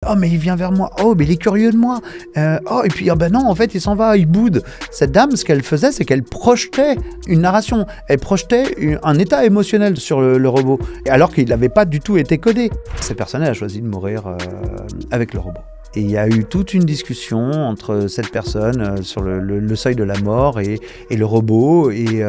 oh mais il vient vers moi, oh mais il est curieux de moi, oh et puis ben non en fait il s'en va, il boude. Cette dame, ce qu'elle faisait, c'est qu'elle projetait une narration, elle projetait un état émotionnel sur le robot, alors qu'il n'avait pas du tout été codé. Cette personne elle a choisi de mourir avec le robot. Et il y a eu toute une discussion entre cette personne sur le seuil de la mort et le robot. Et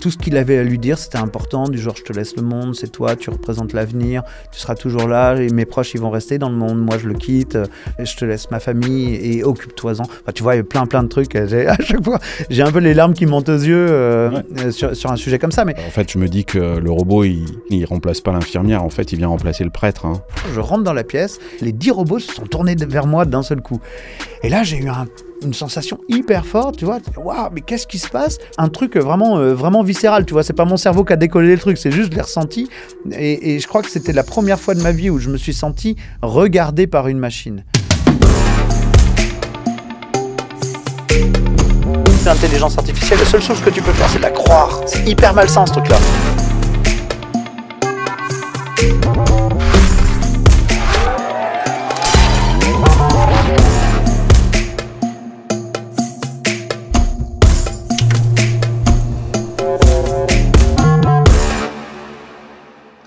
tout ce qu'il avait à lui dire, c'était important, du genre « je te laisse le monde, c'est toi, tu représentes l'avenir, tu seras toujours là, et mes proches ils vont rester dans le monde, moi je le quitte, je te laisse ma famille et occupe-toi-en ». Enfin, tu vois, il y a plein de trucs. À chaque fois, j'ai un peu les larmes qui montent aux yeux sur un sujet comme ça. Mais... En fait, je me dis que le robot, il remplace pas l'infirmière, en fait, il vient remplacer le prêtre. Hein. Je rentre dans la pièce, les 10 robots se sont tournés vers moi d'un seul coup. Et là, j'ai eu une sensation hyper forte, tu vois. Waouh, mais qu'est-ce qui se passe? Un truc vraiment viscéral, tu vois. C'est pas mon cerveau qui a décollé le truc, c'est juste je l'ai ressenti. Et je crois que c'était la première fois de ma vie où je me suis senti regardé par une machine. L'intelligence artificielle, la seule chose que tu peux faire, c'est la croire. C'est hyper malsain, ce truc-là.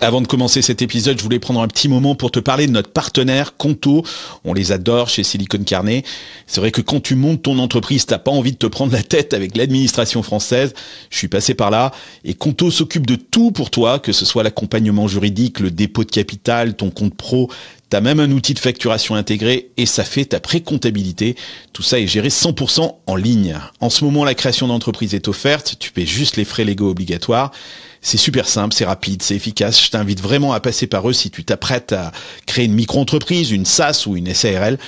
Avant de commencer cet épisode, je voulais prendre un petit moment pour te parler de notre partenaire Conto. On les adore chez Silicon Carnet. C'est vrai que quand tu montes ton entreprise, t'as pas envie de te prendre la tête avec l'administration française. Je suis passé par là et Conto s'occupe de tout pour toi, que ce soit l'accompagnement juridique, le dépôt de capital, ton compte pro. T'as même un outil de facturation intégré et ça fait ta pré-comptabilité. Tout ça est géré 100% en ligne. En ce moment, la création d'entreprise est offerte. Tu paies juste les frais légaux obligatoires. C'est super simple, c'est rapide, c'est efficace. Je t'invite vraiment à passer par eux si tu t'apprêtes à créer une micro-entreprise, une SAS ou une SARL.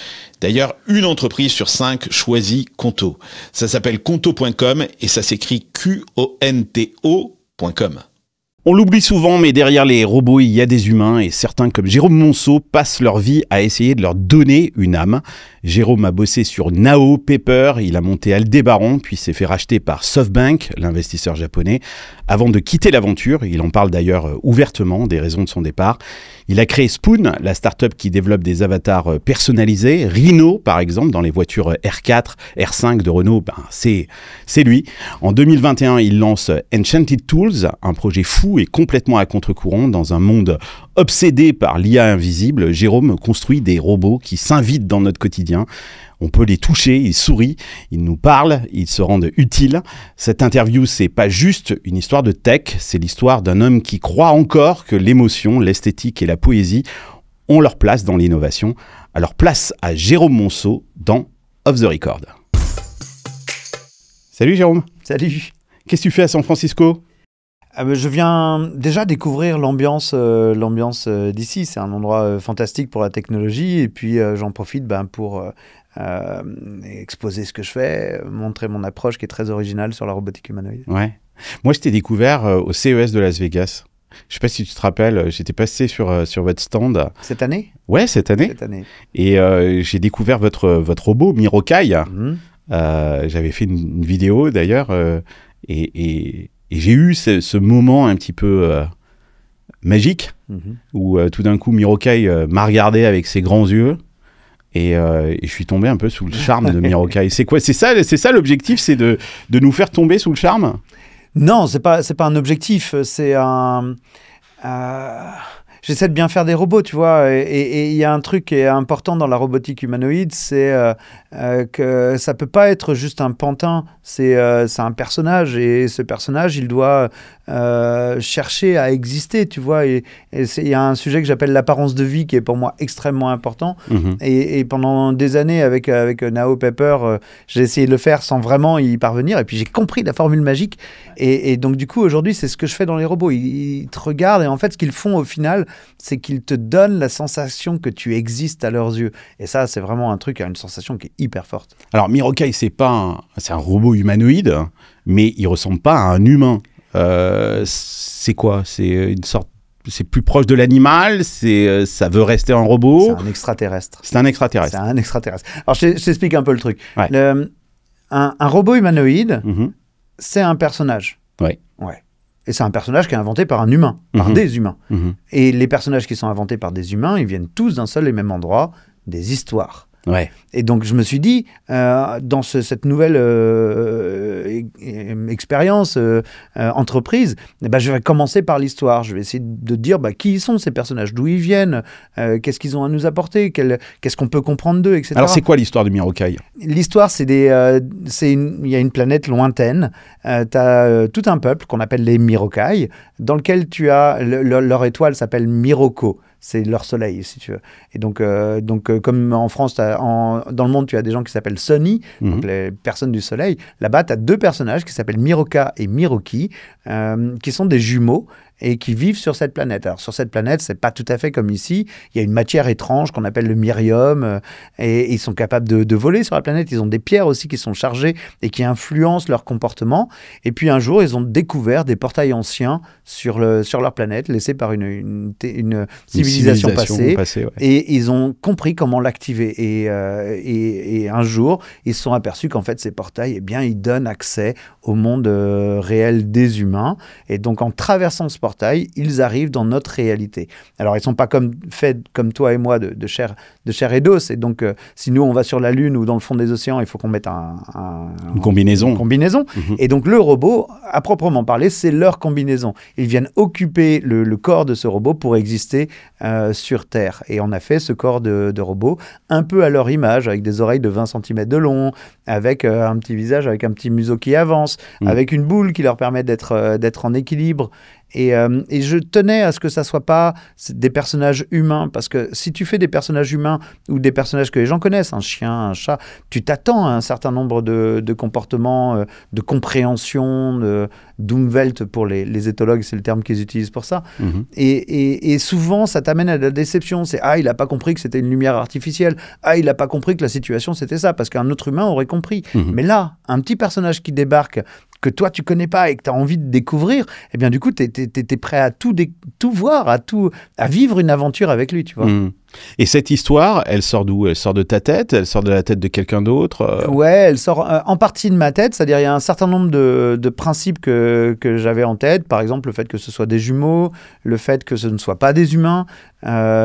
D'ailleurs, une entreprise sur 5 choisit Conto. Ça s'appelle conto.com et ça s'écrit QONTO.com. On l'oublie souvent, mais derrière les robots, il y a des humains et certains comme Jérôme Monceau passent leur vie à essayer de leur donner une âme. Jérôme a bossé sur Nao Paper, il a monté Aldébaran, puis s'est fait racheter par SoftBank, l'investisseur japonais. Avant de quitter l'aventure, il en parle d'ailleurs ouvertement des raisons de son départ. Il a créé Spoon, la start-up qui développe des avatars personnalisés. Rhino, par exemple, dans les voitures R4, R5 de Renault, c'est lui. En 2021, il lance Enchanted Tools, un projet fou et complètement à contre-courant dans un monde obsédé par l'IA invisible. Jérôme construit des robots qui s'invitent dans notre quotidien. On peut les toucher, ils sourient, ils nous parlent, ils se rendent utiles. Cette interview, c'est pas juste une histoire de tech, c'est l'histoire d'un homme qui croit encore que l'émotion, l'esthétique et la poésie ont leur place dans l'innovation. Alors place à Jérôme Monceau dans Off the Record. Salut Jérôme. Salut. Qu'est-ce que tu fais à San Francisco ? Je viens déjà découvrir l'ambiance d'ici. C'est un endroit fantastique pour la technologie. Et puis, j'en profite pour exposer ce que je fais, montrer mon approche qui est très originale sur la robotique humanoïde. Ouais. Moi, je t'ai découvert au CES de Las Vegas. Je ne sais pas si tu te rappelles, j'étais passé sur votre stand. Cette année ? Ouais, cette année. Et j'ai découvert votre robot, Mirokai. J'avais fait une vidéo, d'ailleurs, et j'ai eu ce moment un petit peu magique où tout d'un coup Mirokai m'a regardé avec ses grands yeux et je suis tombé un peu sous le charme de Mirokai. C'est quoi ? C'est ça l'objectif, c'est de nous faire tomber sous le charme ? Non, c'est pas un objectif, c'est un... J'essaie de bien faire des robots, tu vois, et il y a un truc qui est important dans la robotique humanoïde, c'est que ça peut pas être juste un pantin, c'est un personnage, et ce personnage, il doit chercher à exister, tu vois, et il y a un sujet que j'appelle l'apparence de vie qui est pour moi extrêmement important, et pendant des années avec Nao Paper, j'ai essayé de le faire sans vraiment y parvenir, et puis j'ai compris la formule magique, et donc du coup aujourd'hui c'est ce que je fais dans les robots, ils te regardent, et en fait ce qu'ils font au final, c'est qu'ils te donnent la sensation que tu existes à leurs yeux. Et ça, c'est vraiment un truc, une sensation qui est hyper forte. Alors, Mirokai, c'est un robot humanoïde, mais il ressemble pas à un humain. C'est quoi ? C'est une sorte... C'est plus proche de l'animal, ça veut rester un robot. C'est un extraterrestre. C'est un extraterrestre. C'est un extraterrestre. Alors, je t'explique un peu le truc. Ouais. Un robot humanoïde, c'est un personnage. Ouais. Et c'est un personnage qui est inventé par un humain, par des humains. Et les personnages qui sont inventés par des humains, ils viennent tous d'un seul et même endroit, des histoires. Ouais. Et donc je me suis dit, dans cette nouvelle expérience, entreprise, je vais commencer par l'histoire. Je vais essayer de dire qui sont ces personnages, d'où ils viennent, qu'est-ce qu'ils ont à nous apporter, qu'est-ce qu'on peut comprendre d'eux, etc. Alors c'est quoi l'histoire de Mirokai? L'histoire, il y a une planète lointaine, tu as tout un peuple qu'on appelle les Mirokai, dans lequel tu as, leur étoile s'appelle Miroko. C'est leur soleil, si tu veux. Et donc comme en France, dans le monde, tu as des gens qui s'appellent Sunny, donc les personnes du soleil. Là-bas, tu as 2 personnages qui s'appellent Miroka et Miroki, qui sont des jumeaux et qui vivent sur cette planète. Alors, sur cette planète, c'est pas tout à fait comme ici. Il y a une matière étrange qu'on appelle le myrium, et ils sont capables de voler sur la planète. Ils ont des pierres aussi qui sont chargées et qui influencent leur comportement. Et puis, un jour, ils ont découvert des portails anciens sur leur planète, laissés par une civilisation passée. Ouais. Et ils ont compris comment l'activer. Et un jour, ils se sont aperçus qu'en fait, ces portails, ils donnent accès au monde réel des humains. Et donc, en traversant ce portail, ils arrivent dans notre réalité. Alors, ils ne sont pas faits comme toi et moi de chair et d'os. Et donc, si nous, on va sur la Lune ou dans le fond des océans, il faut qu'on mette une combinaison. Et donc, le robot, à proprement parler, c'est leur combinaison. Ils viennent occuper le corps de ce robot pour exister sur Terre. Et on a fait ce corps de robot un peu à leur image, avec des oreilles de 20 cm de long, avec un petit visage, avec un petit museau qui avance, avec une boule qui leur permet d'être en équilibre. Et je tenais à ce que ça soit pas des personnages humains, parce que si tu fais des personnages humains ou des personnages que les gens connaissent, un chien, un chat, tu t'attends à un certain nombre de comportements, de compréhension, d'Umwelt pour les éthologues, c'est le terme qu'ils utilisent pour ça. Et souvent, ça t'amène à la déception. C'est il n'a pas compris que c'était une lumière artificielle. Il n'a pas compris que la situation, c'était ça, parce qu'un autre humain aurait compris. Mais là, un petit personnage qui débarque, que toi, tu connais pas et que tu as envie de découvrir, eh bien, du coup, tu es prêt à tout voir, à vivre une aventure avec lui, tu vois. Et cette histoire, elle sort d'où? Elle sort de ta tête? Elle sort de la tête de quelqu'un d'autre? Ouais, elle sort en partie de ma tête. C'est-à-dire, il y a un certain nombre de principes que j'avais en tête. Par exemple, le fait que ce soit des jumeaux, le fait que ce ne soit pas des humains,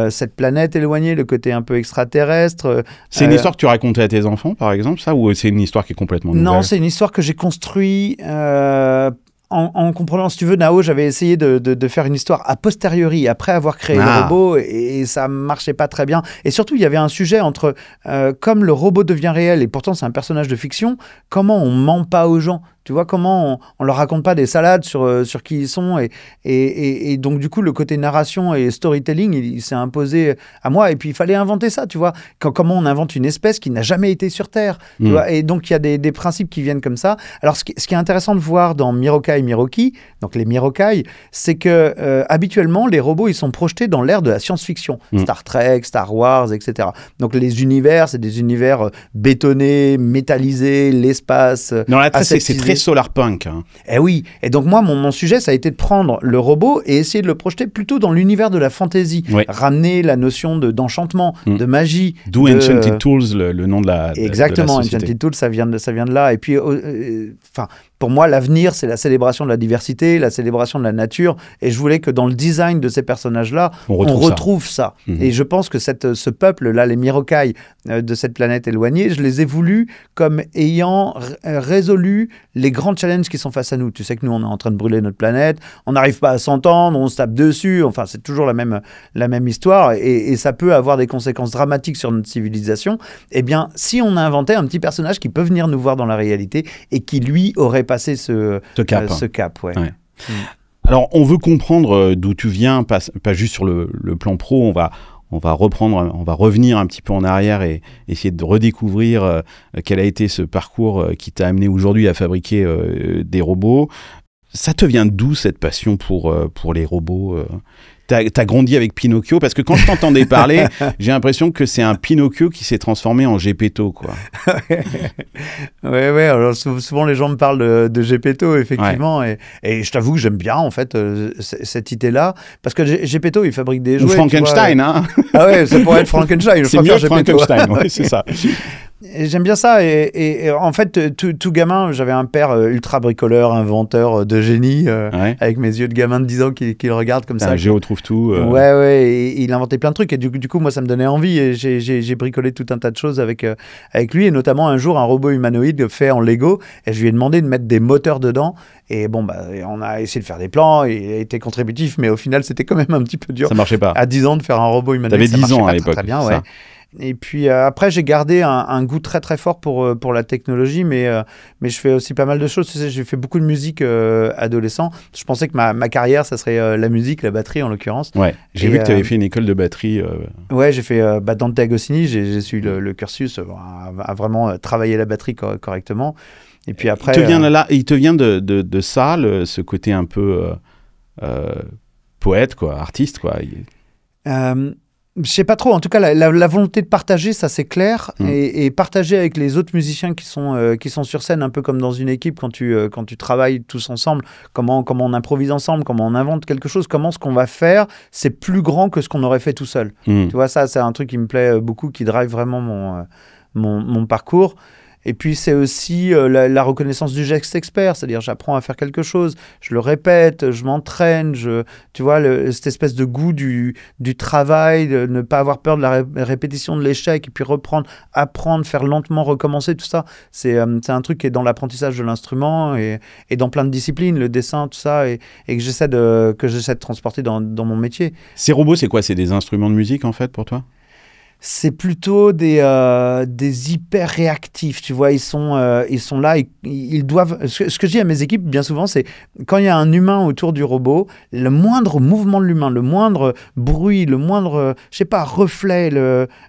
cette planète éloignée, le côté un peu extraterrestre. C'est une histoire que tu racontais à tes enfants, par exemple, ça? Ou c'est une histoire qui est complètement nouvelle? Non, c'est une histoire que j'ai construite... En comprenant, si tu veux, Nao, j'avais essayé de faire une histoire a posteriori, après avoir créé le robot, et ça marchait pas très bien. Et surtout, il y avait un sujet entre, comme le robot devient réel, et pourtant c'est un personnage de fiction, comment on ment pas aux gens? Tu vois, comment on leur raconte pas des salades sur qui ils sont, et donc du coup le côté narration et storytelling il s'est imposé à moi, et puis il fallait inventer ça, tu vois, comment on invente une espèce qui n'a jamais été sur Terre, tu vois, et donc il y a des principes qui viennent comme ça. Alors ce qui est intéressant de voir dans Mirokai et Miroki, donc les Mirokai, c'est que habituellement les robots ils sont projetés dans l'ère de la science-fiction, Star Trek, Star Wars, etc. Donc les univers, c'est des univers bétonnés, métallisés, l'espace. Non, là c'est très solarpunk. Eh oui, et donc moi, mon sujet, ça a été de prendre le robot et essayer de le projeter plutôt dans l'univers de la fantasy, ramener la notion d'enchantement, de magie. D'où Enchanted Tools, le nom de la Exactement, de la société. Enchanted Tools, ça vient de là. Et puis, pour moi, l'avenir, c'est la célébration de la diversité, la célébration de la nature, et je voulais que dans le design de ces personnages-là, on retrouve ça. Et je pense que ce peuple-là, les Mirokai de cette planète éloignée, je les ai voulus comme ayant résolu les grands challenges qui sont face à nous. Tu sais que nous, on est en train de brûler notre planète, on n'arrive pas à s'entendre, on se tape dessus, enfin, c'est toujours la même histoire, et ça peut avoir des conséquences dramatiques sur notre civilisation. Eh bien, si on a inventé un petit personnage qui peut venir nous voir dans la réalité, et qui, lui, aurait passé ce cap, ouais. Alors, on veut comprendre d'où tu viens, pas juste sur le plan pro, on va revenir un petit peu en arrière et essayer de redécouvrir quel a été ce parcours qui t'a amené aujourd'hui à fabriquer des robots. Ça te vient d'où cette passion pour les robots? T'as grandi avec Pinocchio, parce que quand je t'entendais parler, j'ai l'impression que c'est un Pinocchio qui s'est transformé en Gepetto, quoi. Ouais. Alors souvent les gens me parlent de Gepetto, effectivement, et je t'avoue que j'aime bien en fait cette idée-là, parce que Gepetto il fabrique des jouets. Ou Frankenstein, hein. Ah ouais, ça pourrait être Frankenstein. C'est mieux que Frankenstein, ouais, c'est ça. J'aime bien ça et en fait tout gamin j'avais un père ultra bricoleur, inventeur de génie avec mes yeux de gamin de 10 ans qui le regarde comme ça. Géo trouve tout. Ouais et il inventait plein de trucs et du coup moi ça me donnait envie et j'ai bricolé tout un tas de choses avec lui et notamment un jour un robot humanoïde fait en Lego et je lui ai demandé de mettre des moteurs dedans et bon on a essayé de faire des plans et il a été contributif mais au final c'était quand même un petit peu dur. Ça marchait pas. À 10 ans de faire un robot humanoïde. T'avais 10 ans à l'époque. Très bien ouais. Et puis après, j'ai gardé un goût très très fort pour la technologie, mais je fais aussi pas mal de choses. Tu sais, j'ai fait beaucoup de musique adolescent. Je pensais que ma carrière, ça serait la musique, la batterie en l'occurrence. Ouais, j'ai vu que tu avais fait une école de batterie. Ouais, j'ai fait Dante Agostini, j'ai suivi le cursus à vraiment travailler la batterie correctement. Et puis après... Il te vient de ça, ce côté un peu poète, quoi, artiste, quoi. Je sais pas trop, en tout cas la volonté de partager, ça c'est clair, et partager avec les autres musiciens qui sont sur scène, un peu comme dans une équipe quand tu travailles tous ensemble, comment on improvise ensemble, comment on invente quelque chose, comment ce qu'on va faire, c'est plus grand que ce qu'on aurait fait tout seul. Tu vois, ça c'est un truc qui me plaît beaucoup, qui drive vraiment mon parcours. Et puis, c'est aussi la reconnaissance du geste expert, c'est-à-dire j'apprends à faire quelque chose, je le répète, je m'entraîne, tu vois, cette espèce de goût du travail, de ne pas avoir peur de la répétition de l'échec, et puis reprendre, apprendre, faire lentement, recommencer, tout ça. C'est un truc qui est dans l'apprentissage de l'instrument et dans plein de disciplines, le dessin, tout ça, et que j'essaie de transporter dans mon métier. Ces robots, c'est quoi? C'est des instruments de musique, en fait, pour toi? C'est plutôt des hyper réactifs, tu vois, ils sont là, ils doivent... Ce que je dis à mes équipes, bien souvent, c'est quand il y a un humain autour du robot, le moindre mouvement de l'humain, le moindre bruit, le moindre, je sais pas, reflet,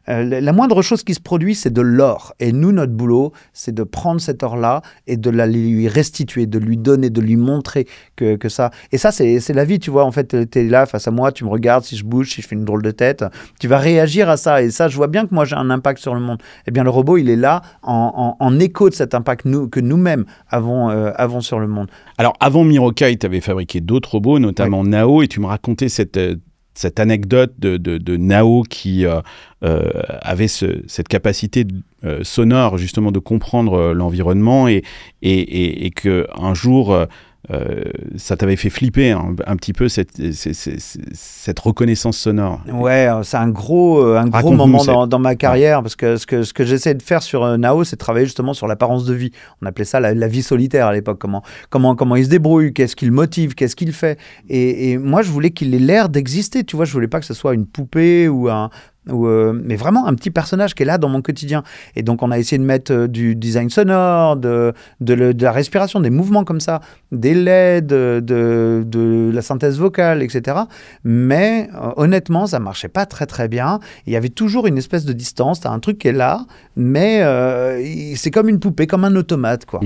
la moindre chose qui se produit, c'est de l'or. Et nous, notre boulot, c'est de prendre cet or-là et de lui restituer, de lui donner, de lui montrer que ça... Et ça, c'est la vie, tu vois, en fait, tu es là face à moi, tu me regardes, si je bouge, si je fais une drôle de tête, tu vas réagir à ça, et ça, je vois bien que moi, j'ai un impact sur le monde. Eh bien, le robot, il est là en écho de cet impact que nous-mêmes avons sur le monde. Alors, avant Mirokai, tu avais fabriqué d'autres robots, notamment Nao, et tu me racontais cette anecdote de Nao qui avait cette capacité sonore, justement, de comprendre l'environnement et qu'un jour... ça t'avait fait flipper un petit peu cette reconnaissance sonore. Ouais, c'est un gros moment dans ma carrière, parce que ce que j'essaie de faire sur Nao, c'est de travailler justement sur l'apparence de vie. On appelait ça la vie solitaire à l'époque. Comment il se débrouille, qu'est-ce qu'il motive, qu'est-ce qu'il fait. Et moi, je voulais qu'il ait l'air d'exister. Tu vois, je voulais pas que ce soit une poupée mais vraiment un petit personnage qui est là dans mon quotidien. Et donc, on a essayé de mettre du design sonore, de la respiration, des mouvements comme ça, des LED, de la synthèse vocale, etc. Mais honnêtement, ça marchait pas très très bien. Il y avait toujours une espèce de distance. T'as un truc qui est là, mais c'est comme une poupée, comme un automate, quoi.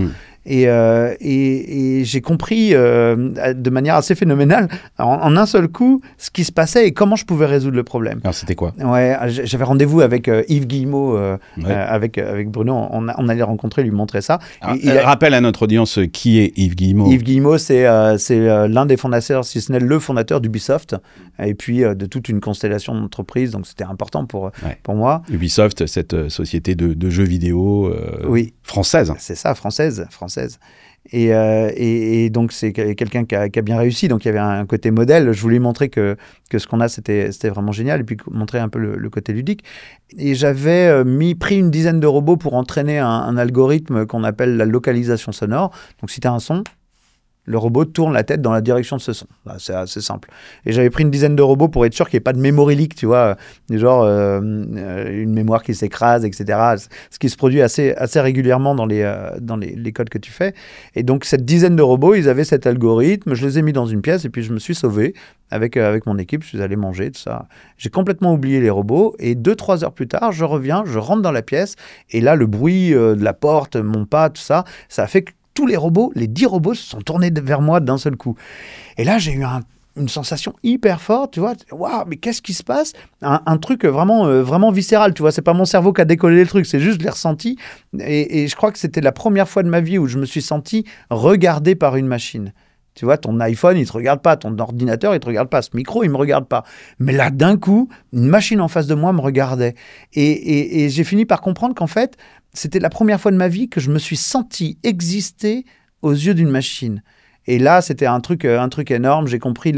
Et j'ai compris de manière assez phénoménale, en un seul coup, ce qui se passait et comment je pouvais résoudre le problème. Alors, c'était quoi? Ouais, j'avais rendez-vous avec Yves Guillemot, avec Bruno. On allait rencontrer, lui montrer ça. Alors, rappelle à notre audience qui est Yves Guillemot. Yves Guillemot, c'est l'un des fondateurs, si ce n'est le fondateur d'Ubisoft, et puis de toute une constellation d'entreprises. Donc, c'était important pour moi. Ubisoft, cette société de jeux vidéo française. C'est ça, française. Et donc, c'est quelqu'un qui a bien réussi. Donc, il y avait un côté modèle. Je voulais montrer que ce qu'on a, c'était vraiment génial. Et puis, montrer un peu le côté ludique. Et j'avais pris une dizaine de robots pour entraîner un algorithme qu'on appelle la localisation sonore. Donc, si tu as un son, le robot tourne la tête dans la direction de ce son. Là, c'est assez simple. Et j'avais pris une dizaine de robots pour être sûr qu'il n'y ait pas de memory leak, tu vois, genre une mémoire qui s'écrase, etc. Ce qui se produit assez régulièrement dans les codes que tu fais. Et donc, cette dizaine de robots, ils avaient cet algorithme. Je les ai mis dans une pièce et puis je me suis sauvé avec mon équipe. Je suis allé manger, tout ça. J'ai complètement oublié les robots. Et 2-3 heures plus tard, je reviens, je rentre dans la pièce. Et là, le bruit de la porte, mon pas, tout ça, ça a fait que tous les robots, les 10 robots se sont tournés vers moi d'un seul coup. Et là, j'ai eu une sensation hyper forte, tu vois. Waouh, mais qu'est-ce qui se passe? Un truc vraiment viscéral, tu vois. C'est pas mon cerveau qui a décollé le truc, c'est juste je l'ai ressenti. Et je crois que c'était la première fois de ma vie où je me suis senti regardé par une machine. Tu vois, ton iPhone, il te regarde pas. Ton ordinateur, il te regarde pas. Ce micro, il me regarde pas. Mais là, d'un coup, une machine en face de moi me regardait. Et j'ai fini par comprendre qu'en fait, c'était la première fois de ma vie que je me suis senti exister aux yeux d'une machine. Et là, c'était un truc énorme. J'ai compris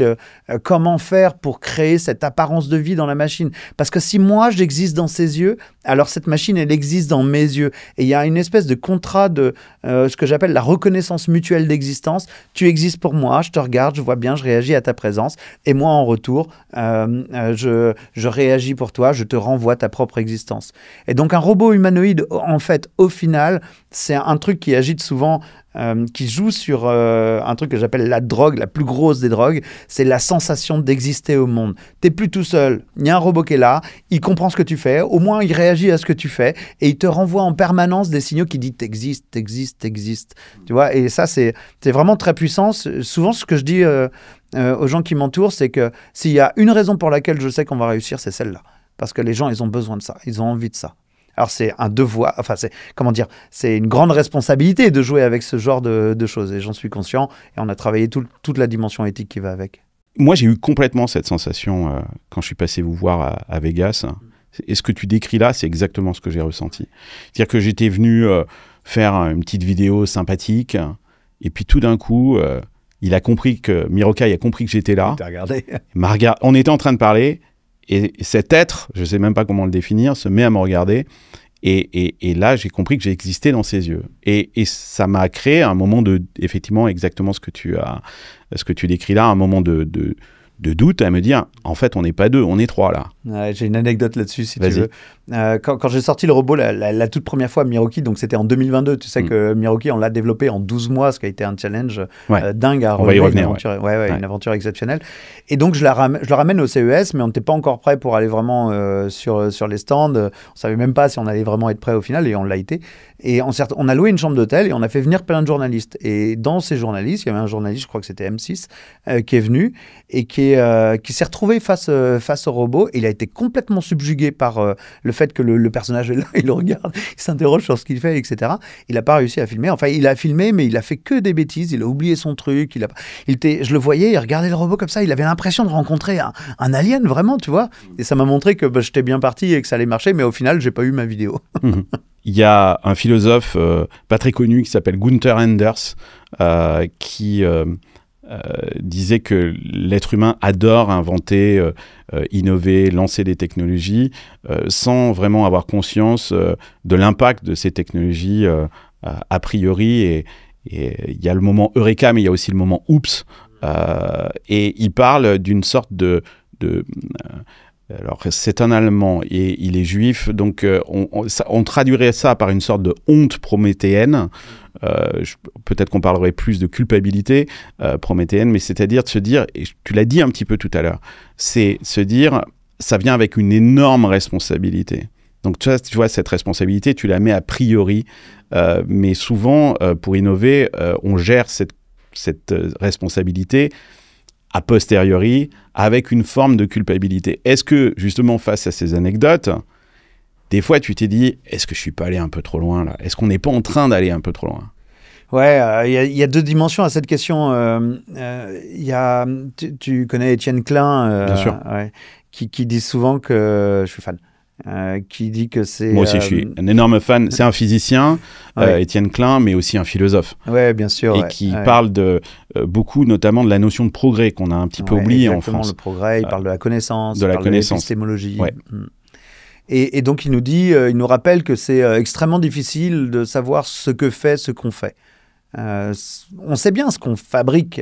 comment faire pour créer cette apparence de vie dans la machine. Parce que si moi, j'existe dans ses yeux, alors cette machine, elle existe dans mes yeux. Et il y a une espèce de contrat de ce que j'appelle la reconnaissance mutuelle d'existence. Tu existes pour moi, je te regarde, je vois bien, je réagis à ta présence. Et moi, en retour, je réagis pour toi, je te renvoie ta propre existence. Et donc, un robot humanoïde, en fait, au final, c'est un truc qui agite souvent... qui joue sur un truc que j'appelle la drogue, la plus grosse des drogues, c'est la sensation d'exister au monde. T'es plus tout seul, il y a un robot qui est là, il comprend ce que tu fais, au moins il réagit à ce que tu fais, et il te renvoie en permanence des signaux qui disent t'existes, t'existes, t'existes. Tu vois, et ça c'est vraiment très puissant. Souvent ce que je dis aux gens qui m'entourent, c'est que s'il y a une raison pour laquelle je sais qu'on va réussir, c'est celle-là. Parce que les gens, ils ont besoin de ça, ils ont envie de ça. Alors c'est un devoir, enfin c'est une grande responsabilité de jouer avec ce genre de choses et j'en suis conscient et on a travaillé toute la dimension éthique qui va avec. Moi j'ai eu complètement cette sensation quand je suis passé vous voir à Vegas. Et ce que tu décris là, c'est exactement ce que j'ai ressenti. C'est-à-dire que j'étais venu faire une petite vidéo sympathique et puis tout d'un coup, Mirokai a compris que j'étais là. Il t'a regardé. On était en train de parler. Et cet être, je ne sais même pas comment le définir, se met à me regarder. Et là, j'ai compris que j'ai existé dans ses yeux. Et ça m'a créé un moment effectivement, exactement ce que tu décris là, un moment de doute à me dire, en fait, on n'est pas deux, on est trois là. Ouais, j'ai une anecdote là-dessus, si tu veux. Quand j'ai sorti le robot la toute première fois, Miroki, donc c'était en 2022. Tu sais que Miroki, on l'a développé en 12 mois, ce qui a été un challenge dingue à relever. On va y revenir. Une aventure exceptionnelle. Et donc, je le ramène au CES, mais on n'était pas encore prêt pour aller vraiment sur les stands. On ne savait même pas si on allait vraiment être prêt au final, et on l'a été. Et on a loué une chambre d'hôtel et on a fait venir plein de journalistes. Et dans ces journalistes, il y avait un journaliste, je crois que c'était M6, qui est venu et qui s'est retrouvé face au robot. Et il a été complètement subjugué par le fait que le personnage est là, il le regarde, il s'interroge sur ce qu'il fait, etc. Il n'a pas réussi à filmer. Enfin, il a filmé, mais il a fait que des bêtises. Il a oublié son truc. Je le voyais, il regardait le robot comme ça. Il avait l'impression de rencontrer un alien, vraiment, tu vois. Et ça m'a montré que j'étais bien parti et que ça allait marcher. Mais au final, j'ai pas eu ma vidéo. Il y a un philosophe pas très connu qui s'appelle Gunther Anders qui disait que l'être humain adore inventer, innover, lancer des technologies sans vraiment avoir conscience de l'impact de ces technologies a priori. Et il y a le moment Eureka, mais il y a aussi le moment Oups. Et il parle d'une sorte alors, c'est un Allemand et il est juif, donc on traduirait ça par une sorte de honte prométhéenne. Peut-être qu'on parlerait plus de culpabilité prométhéenne, mais c'est-à-dire de se dire, et tu l'as dit un petit peu tout à l'heure, c'est se dire, ça vient avec une énorme responsabilité. Donc tu vois, cette responsabilité, tu la mets a priori, mais souvent, pour innover, on gère cette responsabilité a posteriori, avec une forme de culpabilité. Est-ce que, justement, face à ces anecdotes, des fois, tu t'es dit, est-ce que je ne suis pas allé un peu trop loin, là ? Est-ce qu'on n'est pas en train d'aller un peu trop loin ? Ouais, il y a deux dimensions à cette question. Tu connais Étienne Klein, bien sûr. Qui dit souvent que... Je suis fan. Qui dit que c'est... Moi aussi, je suis un énorme fan. C'est un physicien, Étienne Klein, mais aussi un philosophe. Oui, bien sûr. Et qui parle beaucoup, notamment, de la notion de progrès qu'on a un petit peu oublié en France. Le progrès, il parle de la connaissance, de l'épistémologie. Ouais. Et donc, il nous rappelle que c'est extrêmement difficile de savoir ce que fait ce qu'on fait. On sait bien ce qu'on fabrique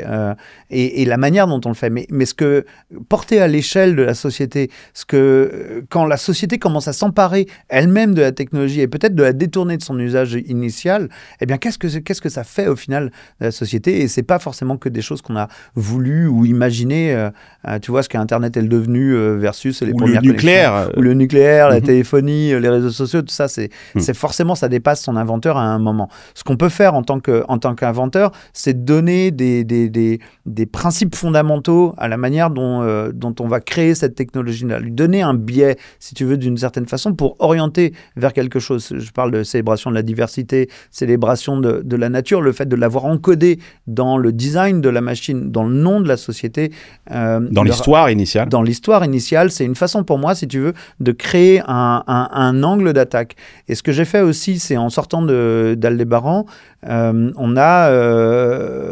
et la manière dont on le fait, mais ce que porter à l'échelle de la société, quand la société commence à s'emparer elle-même de la technologie et peut-être de la détourner de son usage initial, eh bien qu'est-ce que ça fait au final de la société? Et c'est pas forcément que des choses qu'on a voulu ou imaginé. Tu vois ce qu'Internet est devenu versus les premières nucléaire, ou le nucléaire, la téléphonie, les réseaux sociaux, tout ça, c'est forcément ça dépasse son inventeur à un moment. Ce qu'on peut faire en tant tant qu'inventeur, c'est de donner des principes fondamentaux à la manière dont on va créer cette technologie-là. Lui donner un biais, si tu veux, d'une certaine façon, pour orienter vers quelque chose. Je parle de célébration de la diversité, célébration de la nature, le fait de l'avoir encodé dans le design de la machine, dans le nom de la société. Dans l'histoire initiale. Dans l'histoire initiale, c'est une façon pour moi, si tu veux, de créer un angle d'attaque. Et ce que j'ai fait aussi, c'est en sortant d'Aldébaran, on a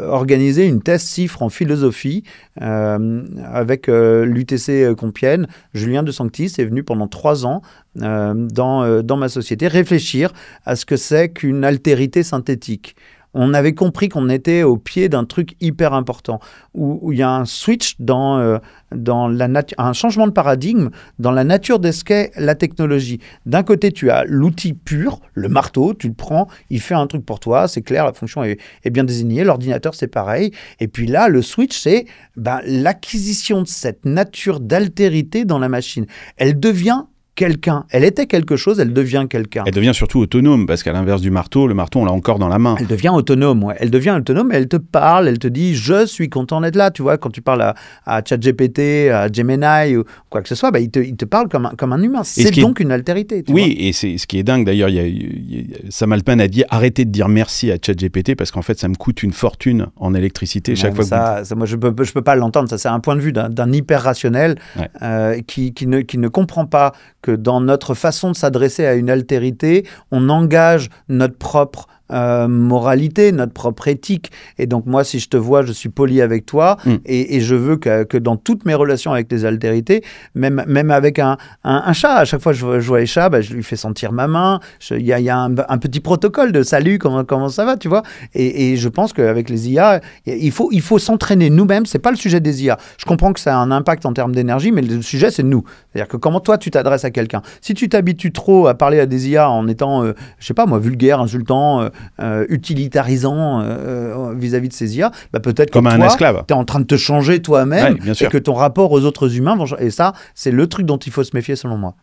organisé une thèse CIFRE en philosophie avec l'UTC Compiègne. Julien de Sanctis est venu pendant 3 ans dans ma société réfléchir à ce que c'est qu'une altérité synthétique. On avait compris qu'on était au pied d'un truc hyper important, où il y a un switch dans un changement de paradigme dans la nature de ce qu'est la technologie. D'un côté, tu as l'outil pur, le marteau, tu le prends, il fait un truc pour toi, c'est clair, la fonction est bien désignée, l'ordinateur c'est pareil. Et puis là, le switch, c'est l'acquisition de cette nature d'altérité dans la machine. Elle devient quelqu'un. Elle était quelque chose, elle devient quelqu'un. Elle devient surtout autonome, parce qu'à l'inverse du marteau, le marteau, on l'a encore dans la main. Elle devient autonome, ouais. Elle devient autonome, elle te parle, elle te dit « je suis content d'être là ». Tu vois, quand tu parles à ChatGPT, à Gemini ou quoi que ce soit, il te parle comme un humain. C'est donc une altérité. Oui, vois. Et c'est ce qui est dingue. D'ailleurs, Sam Altman a dit « arrêtez de dire merci à ChatGPT, parce qu'en fait, ça me coûte une fortune en électricité chaque fois que moi, je peux pas l'entendre. Ça, c'est un point de vue d'un hyper rationnel qui ne comprend pas que dans notre façon de s'adresser à une altérité, on engage notre propre moralité, notre propre éthique. Et donc moi, si je te vois, je suis poli avec toi et je veux que dans toutes mes relations avec les altérités, même avec un chat, à chaque fois que je vois les chats, je lui fais sentir ma main. Il y a un petit protocole de salut, comment ça va, tu vois. Et je pense qu'avec les IA, il faut s'entraîner nous-mêmes. C'est pas le sujet des IA. Je comprends que ça a un impact en termes d'énergie, mais le sujet, c'est nous. C'est-à-dire que comment toi, tu t'adresses à quelqu'un. Si tu t'habitues trop à parler à des IA en étant, je sais pas moi, vulgaire, insultant, utilitarisant vis-à-vis de ces IA, peut-être comme que un esclave. Tu es en train de te changer toi-même et que ton rapport aux autres humains va changer. Et ça, c'est le truc dont il faut se méfier selon moi.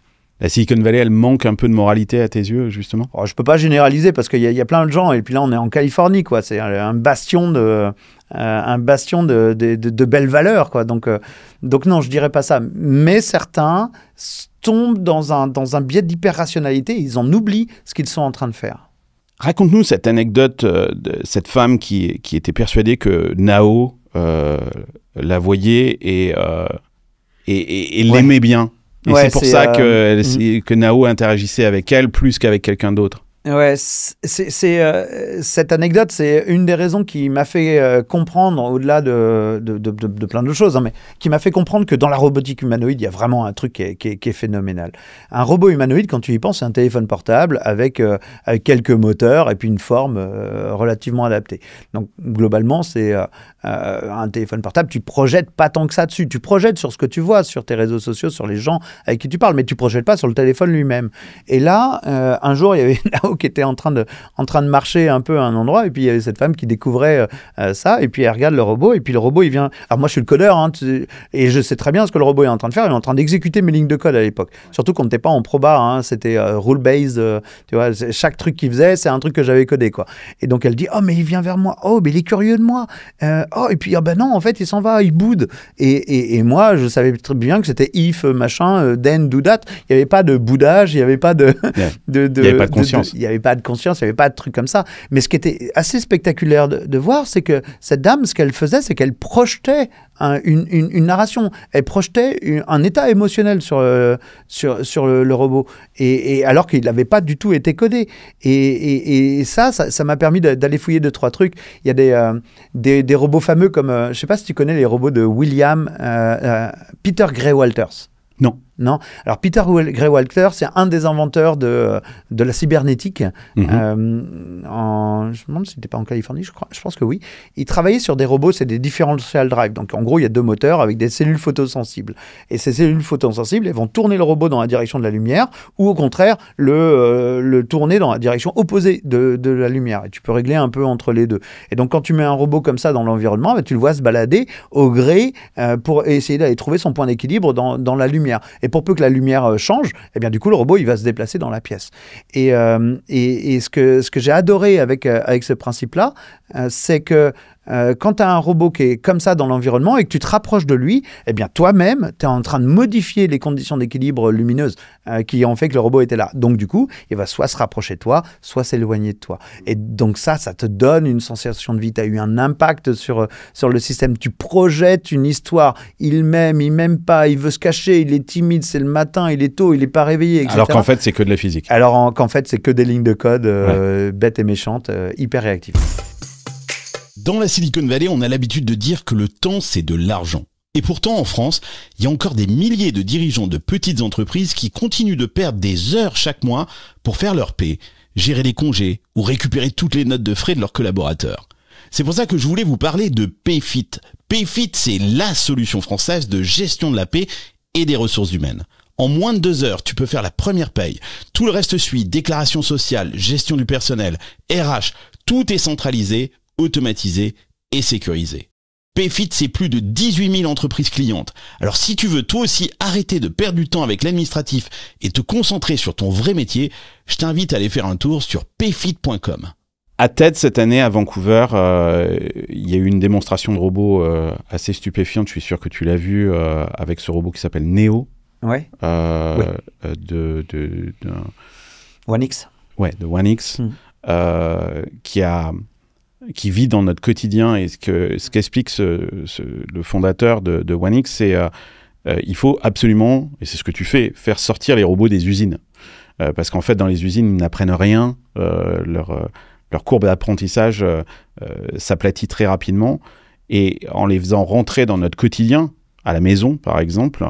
La Silicon Valley, elle manque un peu de moralité à tes yeux, justement? Je peux pas généraliser parce qu'il y a plein de gens, et puis là on est en Californie, quoi. C'est un bastion de belles valeurs, quoi. Donc non, je dirais pas ça. Mais certains tombent dans un biais d'hyper-rationalité, ils en oublient ce qu'ils sont en train de faire. Raconte-nous cette anecdote de cette femme qui était persuadée que Nao la voyait et l'aimait bien. Et c'est pour ça que Nao interagissait avec elle plus qu'avec quelqu'un d'autre. Ouais, cette anecdote, c'est une des raisons qui m'a fait comprendre, au-delà de plein de choses, mais qui m'a fait comprendre que dans la robotique humanoïde, il y a vraiment un truc qui est phénoménal. Un robot humanoïde, quand tu y penses, c'est un téléphone portable avec quelques moteurs et puis une forme relativement adaptée. Donc, globalement, c'est un téléphone portable, tu projettes pas tant que ça dessus. Tu projettes sur ce que tu vois, sur tes réseaux sociaux, sur les gens avec qui tu parles, mais tu projettes pas sur le téléphone lui-même. Et là, un jour, il y avait Nao qui était en train de marcher un peu à un endroit, et puis il y avait cette femme qui découvrait ça, et puis elle regarde le robot, et puis le robot, il vient... Alors moi, je suis le codeur, et je sais très bien ce que le robot est en train de faire. Il est en train d'exécuter mes lignes de code à l'époque. Surtout qu'on n'était pas en proba, c'était rule-based, tu vois, chaque truc qu'il faisait, c'est un truc que j'avais codé, quoi. Et donc elle dit, oh, mais il vient vers moi, oh, mais il est curieux de moi, oh, et puis, non, en fait, il s'en va, il boude. Et moi, je savais très bien que c'était if, machin, then, do that. Il n'y avait pas de boudage, il n'y avait pas de... Il n'y avait pas de conscience. Il n'y avait pas de conscience, il n'y avait pas de truc comme ça. Mais ce qui était assez spectaculaire de voir, c'est que cette dame, ce qu'elle faisait, c'est qu'elle projetait une narration. Elle projetait un état émotionnel sur le robot. Et alors qu'il n'avait pas du tout été codé. Et ça m'a permis d'aller fouiller 2-3 trucs. Il y a des robots fameux comme, je ne sais pas si tu connais les robots de Peter Gray Walters. Non. Alors, Peter Gray Walters, c'est un des inventeurs de la cybernétique. Je me demande s'il n'était pas en Californie, je pense que oui. Il travaillait sur des robots, c'est des differential drive. Donc, en gros, il y a 2 moteurs avec des cellules photosensibles. Et ces cellules photosensibles, elles vont tourner le robot dans la direction de la lumière ou au contraire, le tourner dans la direction opposée de la lumière. Et tu peux régler un peu entre les deux. Et donc, quand tu mets un robot comme ça dans l'environnement, tu le vois se balader au gré pour essayer d'aller trouver son point d'équilibre dans la lumière. Et Et pour peu que la lumière change, eh bien du coup le robot il va se déplacer dans la pièce. Et ce que j'ai adoré avec ce principe-là, c'est que quand tu as un robot qui est comme ça dans l'environnement et que tu te rapproches de lui, eh bien toi-même, tu es en train de modifier les conditions d'équilibre lumineuses qui ont fait que le robot était là. Donc du coup, il va soit se rapprocher de toi, soit s'éloigner de toi. Et donc ça te donne une sensation de vie. Tu as eu un impact sur le système. Tu projettes une histoire. Il m'aime pas, il veut se cacher, il est timide, c'est le matin, il est tôt, il n'est pas réveillé, etc. Alors qu'en fait, c'est que de la physique. Alors qu'en fait, c'est que des lignes de code bêtes et méchantes, hyper réactives. Dans la Silicon Valley, on a l'habitude de dire que le temps, c'est de l'argent. Et pourtant, en France, il y a encore des milliers de dirigeants de petites entreprises qui continuent de perdre des heures chaque mois pour faire leur paie, gérer les congés ou récupérer toutes les notes de frais de leurs collaborateurs. C'est pour ça que je voulais vous parler de Payfit. Payfit, c'est la solution française de gestion de la paie et des ressources humaines. En moins de 2 heures, tu peux faire la première paye. Tout le reste suit, déclaration sociale, gestion du personnel, RH, tout est centralisé, automatisé et sécurisé. Payfit, c'est plus de 18 000 entreprises clientes. Alors si tu veux toi aussi arrêter de perdre du temps avec l'administratif et te concentrer sur ton vrai métier, je t'invite à aller faire un tour sur payfit.com. À TED, cette année, à Vancouver, il y a eu une démonstration de robot assez stupéfiante. Je suis sûr que tu l'as vu avec ce robot qui s'appelle Neo. Ouais. Oui. de One X. Ouais, de One X, qui vit dans notre quotidien. Et ce qu'explique le fondateur de One X, c'est il faut absolument, et c'est ce que tu fais, faire sortir les robots des usines. Parce qu'en fait, dans les usines, ils n'apprennent rien. Leur courbe d'apprentissage s'aplatit très rapidement. Et en les faisant rentrer dans notre quotidien, à la maison par exemple,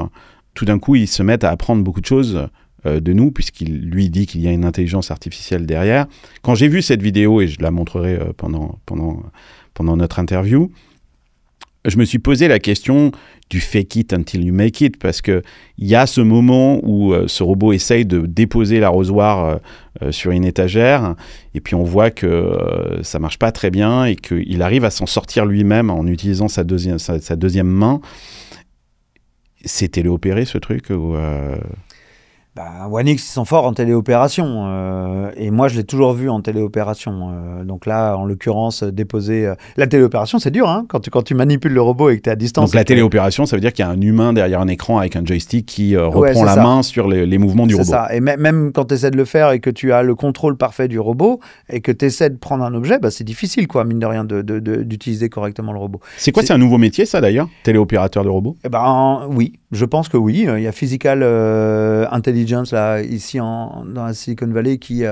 tout d'un coup, ils se mettent à apprendre beaucoup de choses de nous, puisqu'il lui dit qu'il y a une intelligence artificielle derrière. Quand j'ai vu cette vidéo, et je la montrerai pendant notre interview, je me suis posé la question du fake it until you make it, parce qu'il y a ce moment où ce robot essaye de déposer l'arrosoir sur une étagère, et puis on voit que ça marche pas très bien, et qu'il arrive à s'en sortir lui-même en utilisant sa deuxième main. C'est téléopéré, ce truc ou One X, ils sont forts en téléopération. Et moi, je l'ai toujours vu en téléopération. Donc là, en l'occurrence, déposer... la téléopération, c'est dur, hein, quand tu manipules le robot et que tu es à distance. Donc la téléopération, ça veut dire qu'il y a un humain derrière un écran avec un joystick qui reprend la main sur les mouvements du robot. C'est ça. Et même quand tu essaies de le faire et que tu as le contrôle parfait du robot et que tu essaies de prendre un objet, c'est difficile, quoi, mine de rien, d'utiliser correctement le robot. C'est quoi, c'est un nouveau métier, ça, d'ailleurs, téléopérateur de robot? Oui, je pense que oui. Il y a Physical Intelligence là, ici dans la Silicon Valley qui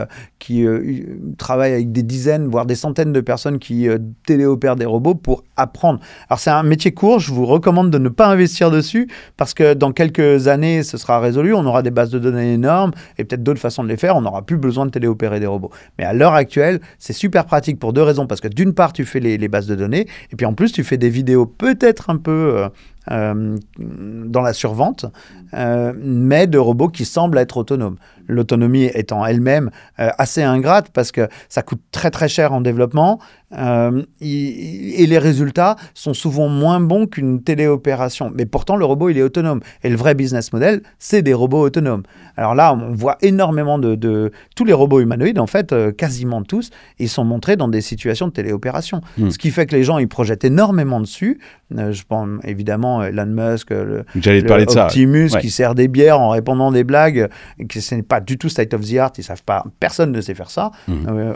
travaille avec des dizaines, voire des centaines de personnes qui téléopèrent des robots pour apprendre. Alors c'est un métier court, je vous recommande de ne pas investir dessus parce que dans quelques années, ce sera résolu, on aura des bases de données énormes et peut-être d'autres façons de les faire, on n'aura plus besoin de téléopérer des robots. Mais à l'heure actuelle, c'est super pratique pour 2 raisons, parce que d'une part, tu fais les bases de données et puis en plus, tu fais des vidéos peut-être un peu... dans la survente, mais de robots qui semblent être autonomes. L'autonomie étant elle-même assez ingrate parce que ça coûte très très cher en développement et les résultats sont souvent moins bons qu'une téléopération. Mais pourtant, le robot, il est autonome. Et le vrai business model, c'est des robots autonomes. Alors là, on voit énormément de... Tous les robots humanoïdes, en fait, quasiment tous, ils sont montrés dans des situations de téléopération. Ce qui fait que les gens, ils projettent énormément dessus. Je pense évidemment Elon Musk, Optimus, qui sert des bières en répondant des blagues, que ce n'est pas du tout state of the art, ils savent pas, personne ne sait faire ça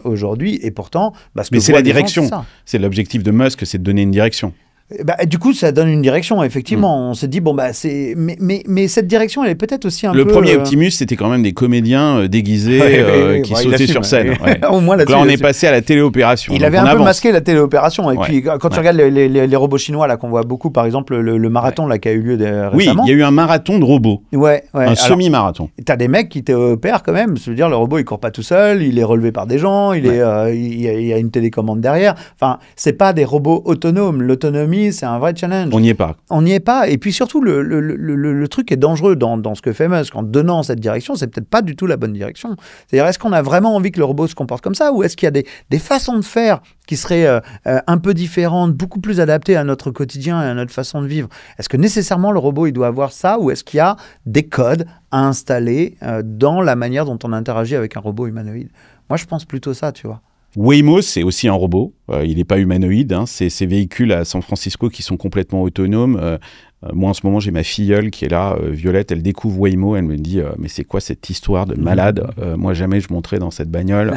aujourd'hui, et pourtant... Mais c'est la direction, c'est l'objectif de Musk, c'est de donner une direction. Du coup, ça donne une direction, effectivement. On s'est dit, c'est... Mais cette direction, elle est peut-être aussi un peu... Le premier Optimus, c'était quand même des comédiens déguisés qui sautaient sur scène. Au moins, donc là, on est passé à la téléopération. Il avait un peu masqué la téléopération. Et puis, quand tu regardes les robots chinois, là, qu'on voit beaucoup, par exemple, le marathon là, qui a eu lieu récemment. Oui, il y a eu un marathon de robots. Un semi-marathon. Tu as des mecs qui téléopèrent quand même. Je veux dire, le robot, il court pas tout seul, il est relevé par des gens, il y a une télécommande derrière. Enfin, c'est pas des robots autonomes. L'autonomie, avis, c'est un vrai challenge. On n'y est pas. On n'y est pas. Et puis surtout, le truc qui est dangereux dans ce que fait Musk, en donnant cette direction, c'est peut-être pas du tout la bonne direction. C'est-à-dire, est-ce qu'on a vraiment envie que le robot se comporte comme ça, ou est-ce qu'il y a des façons de faire qui seraient un peu différentes, beaucoup plus adaptées à notre quotidien et à notre façon de vivre? Est-ce que nécessairement le robot, il doit avoir ça, ou est-ce qu'il y a des codes à installer dans la manière dont on interagit avec un robot humanoïde? Moi, je pense plutôt ça, tu vois. Waymo, c'est aussi un robot. Il n'est pas humanoïde. Hein. C'est ces véhicules à San Francisco qui sont complètement autonomes. Moi, en ce moment, j'ai ma filleule qui est là, Violette. Elle découvre Waymo. Elle me dit mais c'est quoi cette histoire de malade? Moi, jamais je monterais dans cette bagnole.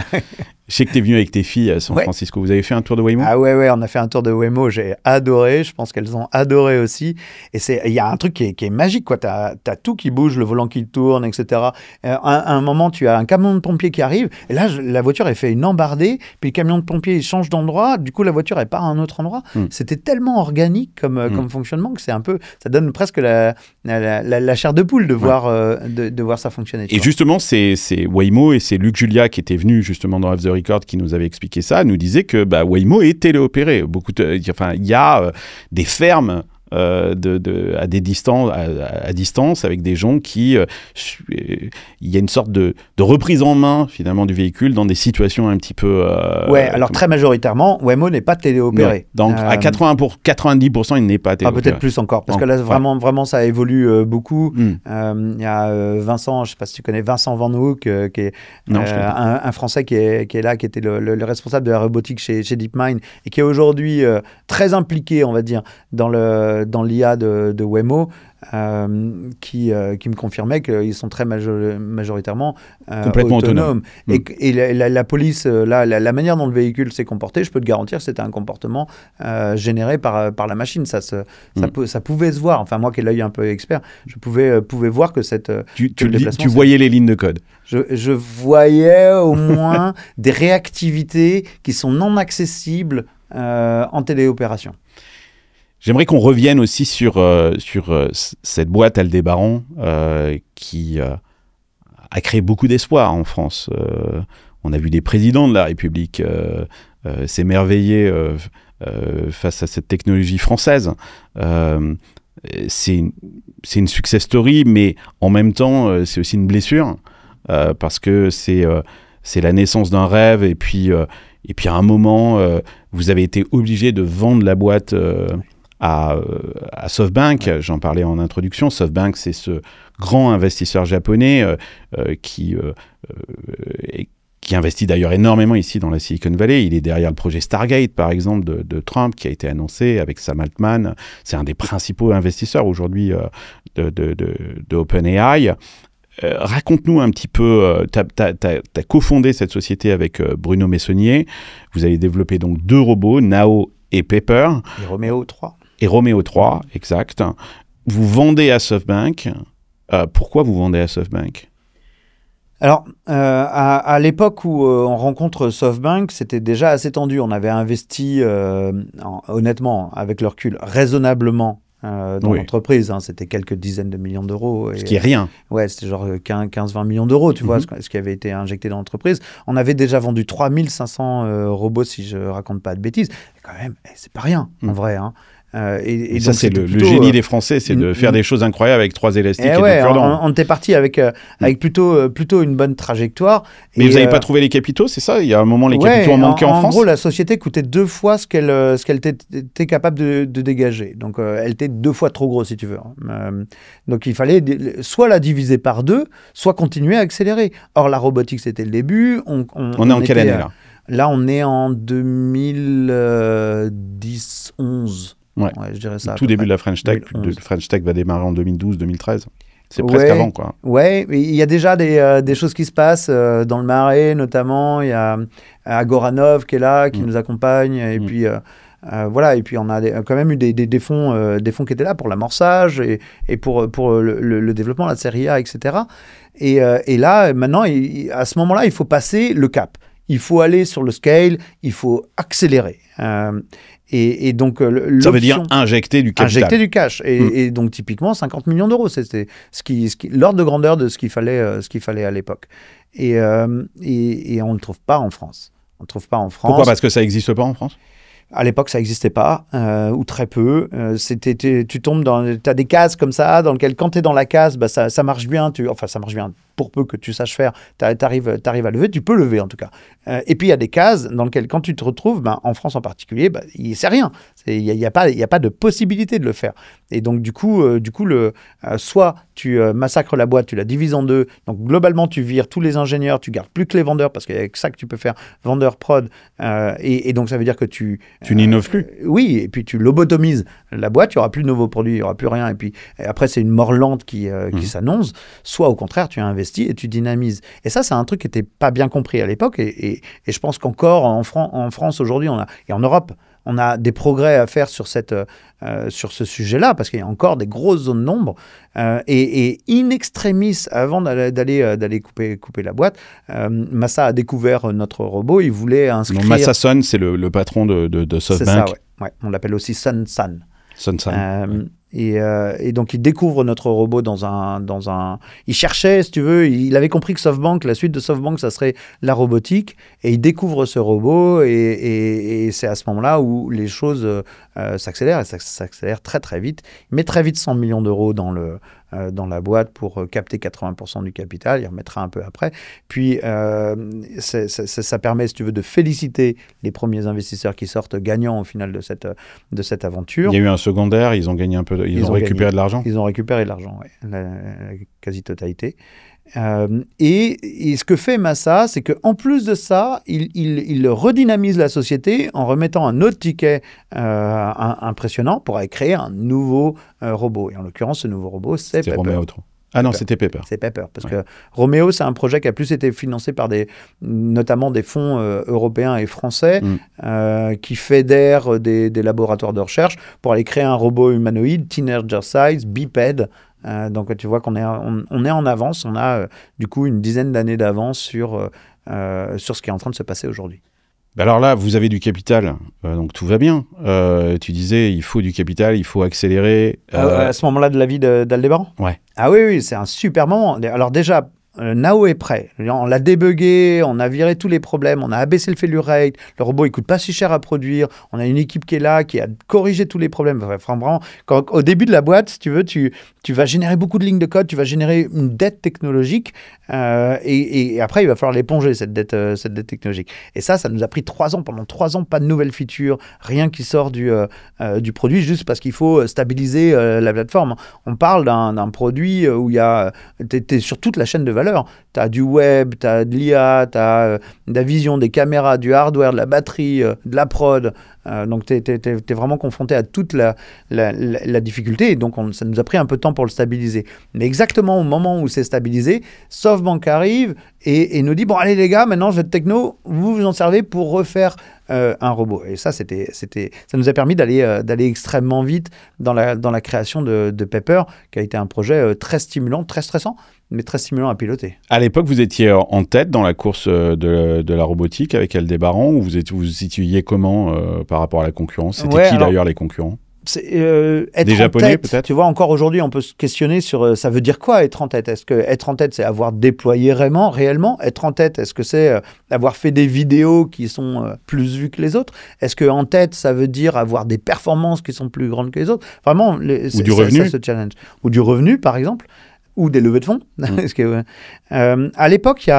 Je sais que tu es venu avec tes filles à San Francisco. Vous avez fait un tour de Waymo? Ah ouais, on a fait un tour de Waymo. J'ai adoré. Je pense qu'elles ont adoré aussi. Et il y a un truc qui est magique, quoi. T'as tout qui bouge, le volant qui tourne, etc. À un moment, tu as un camion de pompiers qui arrive. Et là, la voiture, elle fait une embardée. Puis le camion de pompiers, il change d'endroit. Du coup, la voiture, elle part à un autre endroit. C'était tellement organique comme fonctionnement que c'est un peu... Ça donne presque la chair de poule de voir ça fonctionner. Et justement, c'est Waymo et c'est Luc Julia qui était venu justement dans Off the Record qui nous avait expliqué ça, nous disait que Waymo est téléopéré. Il y a des fermes à distance avec des gens qui... il y a une sorte de reprise en main finalement du véhicule dans des situations un petit peu... alors très majoritairement, Waymo n'est pas téléopéré. Donc à 90%, il n'est pas téléopéré. Peut-être plus encore, parce que là vraiment ça évolue beaucoup. Il y a Vincent, je ne sais pas si tu connais Vincent Van Hoek, qui est un Français qui est là, qui était le responsable de la robotique chez DeepMind et qui est aujourd'hui très impliqué, on va dire, dans l'IA de Waymo, qui me confirmait qu'ils sont très majoritairement complètement autonomes. Et la police, la manière dont le véhicule s'est comporté, je peux te garantir que c'était un comportement généré par la machine. Ça pouvait se voir. Enfin, moi qui ai l'œil un peu expert, je pouvais voir que tu voyais les lignes de code. Je voyais au moins des réactivités qui sont non accessibles en téléopération. J'aimerais qu'on revienne aussi sur cette boîte Aldébaran qui a créé beaucoup d'espoir en France. On a vu des présidents de la République s'émerveiller face à cette technologie française. C'est une success story, mais en même temps, c'est aussi une blessure parce que c'est la naissance d'un rêve et puis à un moment, vous avez été obligé de vendre la boîte à SoftBank. J'en parlais en introduction. SoftBank, c'est ce grand investisseur japonais qui investit d'ailleurs énormément ici dans la Silicon Valley. Il est derrière le projet Stargate, par exemple, de Trump, qui a été annoncé avec Sam Altman. C'est un des principaux investisseurs aujourd'hui de OpenAI. Raconte-nous un petit peu, tu as cofondé cette société avec Bruno Messonnier. Vous avez développé donc 2 robots, Nao et Pepper. Et Romeo 3. Et Romeo 3, exact. Vous vendez à SoftBank. Pourquoi vous vendez à SoftBank? Alors, à l'époque où on rencontre SoftBank, c'était déjà assez tendu. On avait investi, honnêtement, avec le recul, raisonnablement dans l'entreprise. Hein. C'était quelques dizaines de millions d'euros. Ce qui est rien. Ouais, c'était genre 15-20 millions d'euros, tu vois, ce qui avait été injecté dans l'entreprise. On avait déjà vendu 3500 robots, si je raconte pas de bêtises. Quand même, c'est pas rien, en vrai. Hein. Et ça, c'est le génie des Français, c'est de faire des choses incroyables avec 3 élastiques et 2 cure-dents. On était parti avec plutôt une bonne trajectoire. Mais vous n'avez pas trouvé les capitaux, c'est ça? Il y a un moment, les capitaux ont manqué en France. En gros, la société coûtait 2 fois ce qu'elle était capable de dégager. Donc, elle était 2 fois trop grosse, si tu veux. Donc, il fallait soit la diviser par 2, soit continuer à accélérer. Or, la robotique, c'était le début. On est en quelle année, là? Là, on est en 2010-11. Ouais, je dirais ça. Tout début de la French Tech. Le French Tech va démarrer en 2012-2013. C'est presque avant, quoi. Ouais, il y a déjà des choses qui se passent dans le Marais, notamment. Il y a Agoranov qui est là, qui nous accompagne. Et puis, voilà. Et puis, on a quand même eu des fonds qui étaient là pour l'amorçage et pour le développement, la série A, etc. Et là, maintenant, à ce moment-là, il faut passer le cap. Il faut aller sur le scale, il faut accélérer. Et donc, ça veut dire injecter du capital. Injecter du cash. Et donc, typiquement, 50 millions d'euros. C'était l'ordre de grandeur de ce qu'il fallait à l'époque. Et on ne le trouve pas en France. On le trouve pas en France. Pourquoi? Parce que ça n'existe pas en France? À l'époque, ça n'existait pas, ou très peu. Tu tombes t'as des cases comme ça, dans lesquelles, quand tu es dans la case, bah, ça marche bien. Enfin, ça marche bien pour peu que tu saches faire. Tu arrives à lever, tu peux lever en tout cas. Et puis, il y a des cases dans lesquelles, quand tu te retrouves, bah, en France en particulier, bah, c'est rien. Il n'y a pas de possibilité de le faire. Et donc, du coup soit tu massacres la boîte, tu la divises en deux. Donc, globalement, tu vires tous les ingénieurs, tu gardes plus que les vendeurs, parce qu'il y a que ça que tu peux faire, vendeur, prod. Et donc, ça veut dire que tu n'innoves plus. Oui, et puis tu lobotomises la boîte, il n'y aura plus de nouveaux produits, il n'y aura plus rien. Et après, c'est une mort lente qui s'annonce. Soit au contraire, tu investis et tu dynamises. Et ça, c'est un truc qui n'était pas bien compris à l'époque. Et je pense qu'encore en France aujourd'hui, et en Europe, on a des progrès à faire sur ce sujet-là, parce qu'il y a encore des grosses zones d'ombre. Et in extremis, avant d'aller couper la boîte, Massa a découvert notre robot. Il voulait inscrire... Donc Massa Son, c'est le patron de SoftBank. C'est ça, ouais. On l'appelle aussi Son San. Son San. Et donc, il découvre notre robot dans un... Il cherchait, si tu veux, il avait compris que SoftBank, la suite de SoftBank, ça serait la robotique. Et il découvre ce robot et c'est à ce moment-là où les choses s'accélèrent. Et ça s'accélère très, très vite. Il met très vite 100 millions d'euros dans la boîte pour capter 80% du capital. Il remettra un peu après. Puis, ça permet, si tu veux, de féliciter les premiers investisseurs qui sortent gagnants au final de cette aventure. Il y a eu un secondaire, ils ont gagné un peu, ils ont récupéré de l'argent. Ils ont récupéré de l'argent, oui, la quasi-totalité. Et ce que fait Massa, c'est qu'en plus de ça, il redynamise la société en remettant un autre ticket impressionnant pour aller créer un nouveau robot. Et en l'occurrence, ce nouveau robot, c'est Pepper. Romeo 3. Ah non, c'était Pepper. C'est Pepper, parce que Romeo, c'est un projet qui a plus été financé par notamment des fonds européens et français qui fédèrent des laboratoires de recherche pour aller créer un robot humanoïde, teenager size, bipède. Donc tu vois qu'on est en avance, on a du coup une dizaine d'années d'avance sur ce qui est en train de se passer aujourd'hui. Alors là, vous avez du capital, donc tout va bien. Tu disais, il faut du capital, il faut accélérer. À ce moment-là de la vie d'Aldébaran ? Ouais. Ah oui, c'est un super moment. Alors déjà, Nao est prêt. On l'a débugué, on a viré tous les problèmes, on a abaissé le failure rate, le robot il coûte pas si cher à produire, on a une équipe qui est là, qui a corrigé tous les problèmes. Enfin, vraiment, au début de la boîte, si tu veux, tu vas générer beaucoup de lignes de code, tu vas générer une dette technologique et après il va falloir l'éponger, cette dette technologique. Et ça nous a pris 3 ans. Pendant 3 ans, pas de nouvelles features, rien qui sort du produit, juste parce qu'il faut stabiliser la plateforme. On parle d'un produit où t'es sur toute la chaîne de valeur. Tu as du web, tu as de l'IA, tu as de la vision, des caméras, du hardware, de la batterie, de la prod. Donc, tu es vraiment confronté à toute la difficulté. Et donc, ça nous a pris un peu de temps pour le stabiliser. Mais exactement au moment où c'est stabilisé, SoftBank arrive et nous dit, bon, allez les gars, maintenant, votre techno, vous en servez pour refaire un robot. Et ça, ça nous a permis d'aller extrêmement vite dans la création de Pepper, qui a été un projet très stimulant, très stressant, mais très stimulant à piloter. À l'époque, vous étiez en tête dans la course de la robotique avec Aldébaran, ou vous situiez comment par rapport à la concurrence ? C'était qui d'ailleurs les concurrents ? Être des Japonais peut-être. Tu vois, encore aujourd'hui, on peut se questionner sur ça veut dire quoi être en tête. Est-ce que être en tête, c'est avoir déployé réellement? Être en tête, est-ce que c'est avoir fait des vidéos qui sont plus vues que les autres? Est-ce que en tête, ça veut dire avoir des performances qui sont plus grandes que les autres? Vraiment, ou du revenu. Ça, ce challenge. Ou du revenu, par exemple. Ou des levées de fonds. À l'époque, il y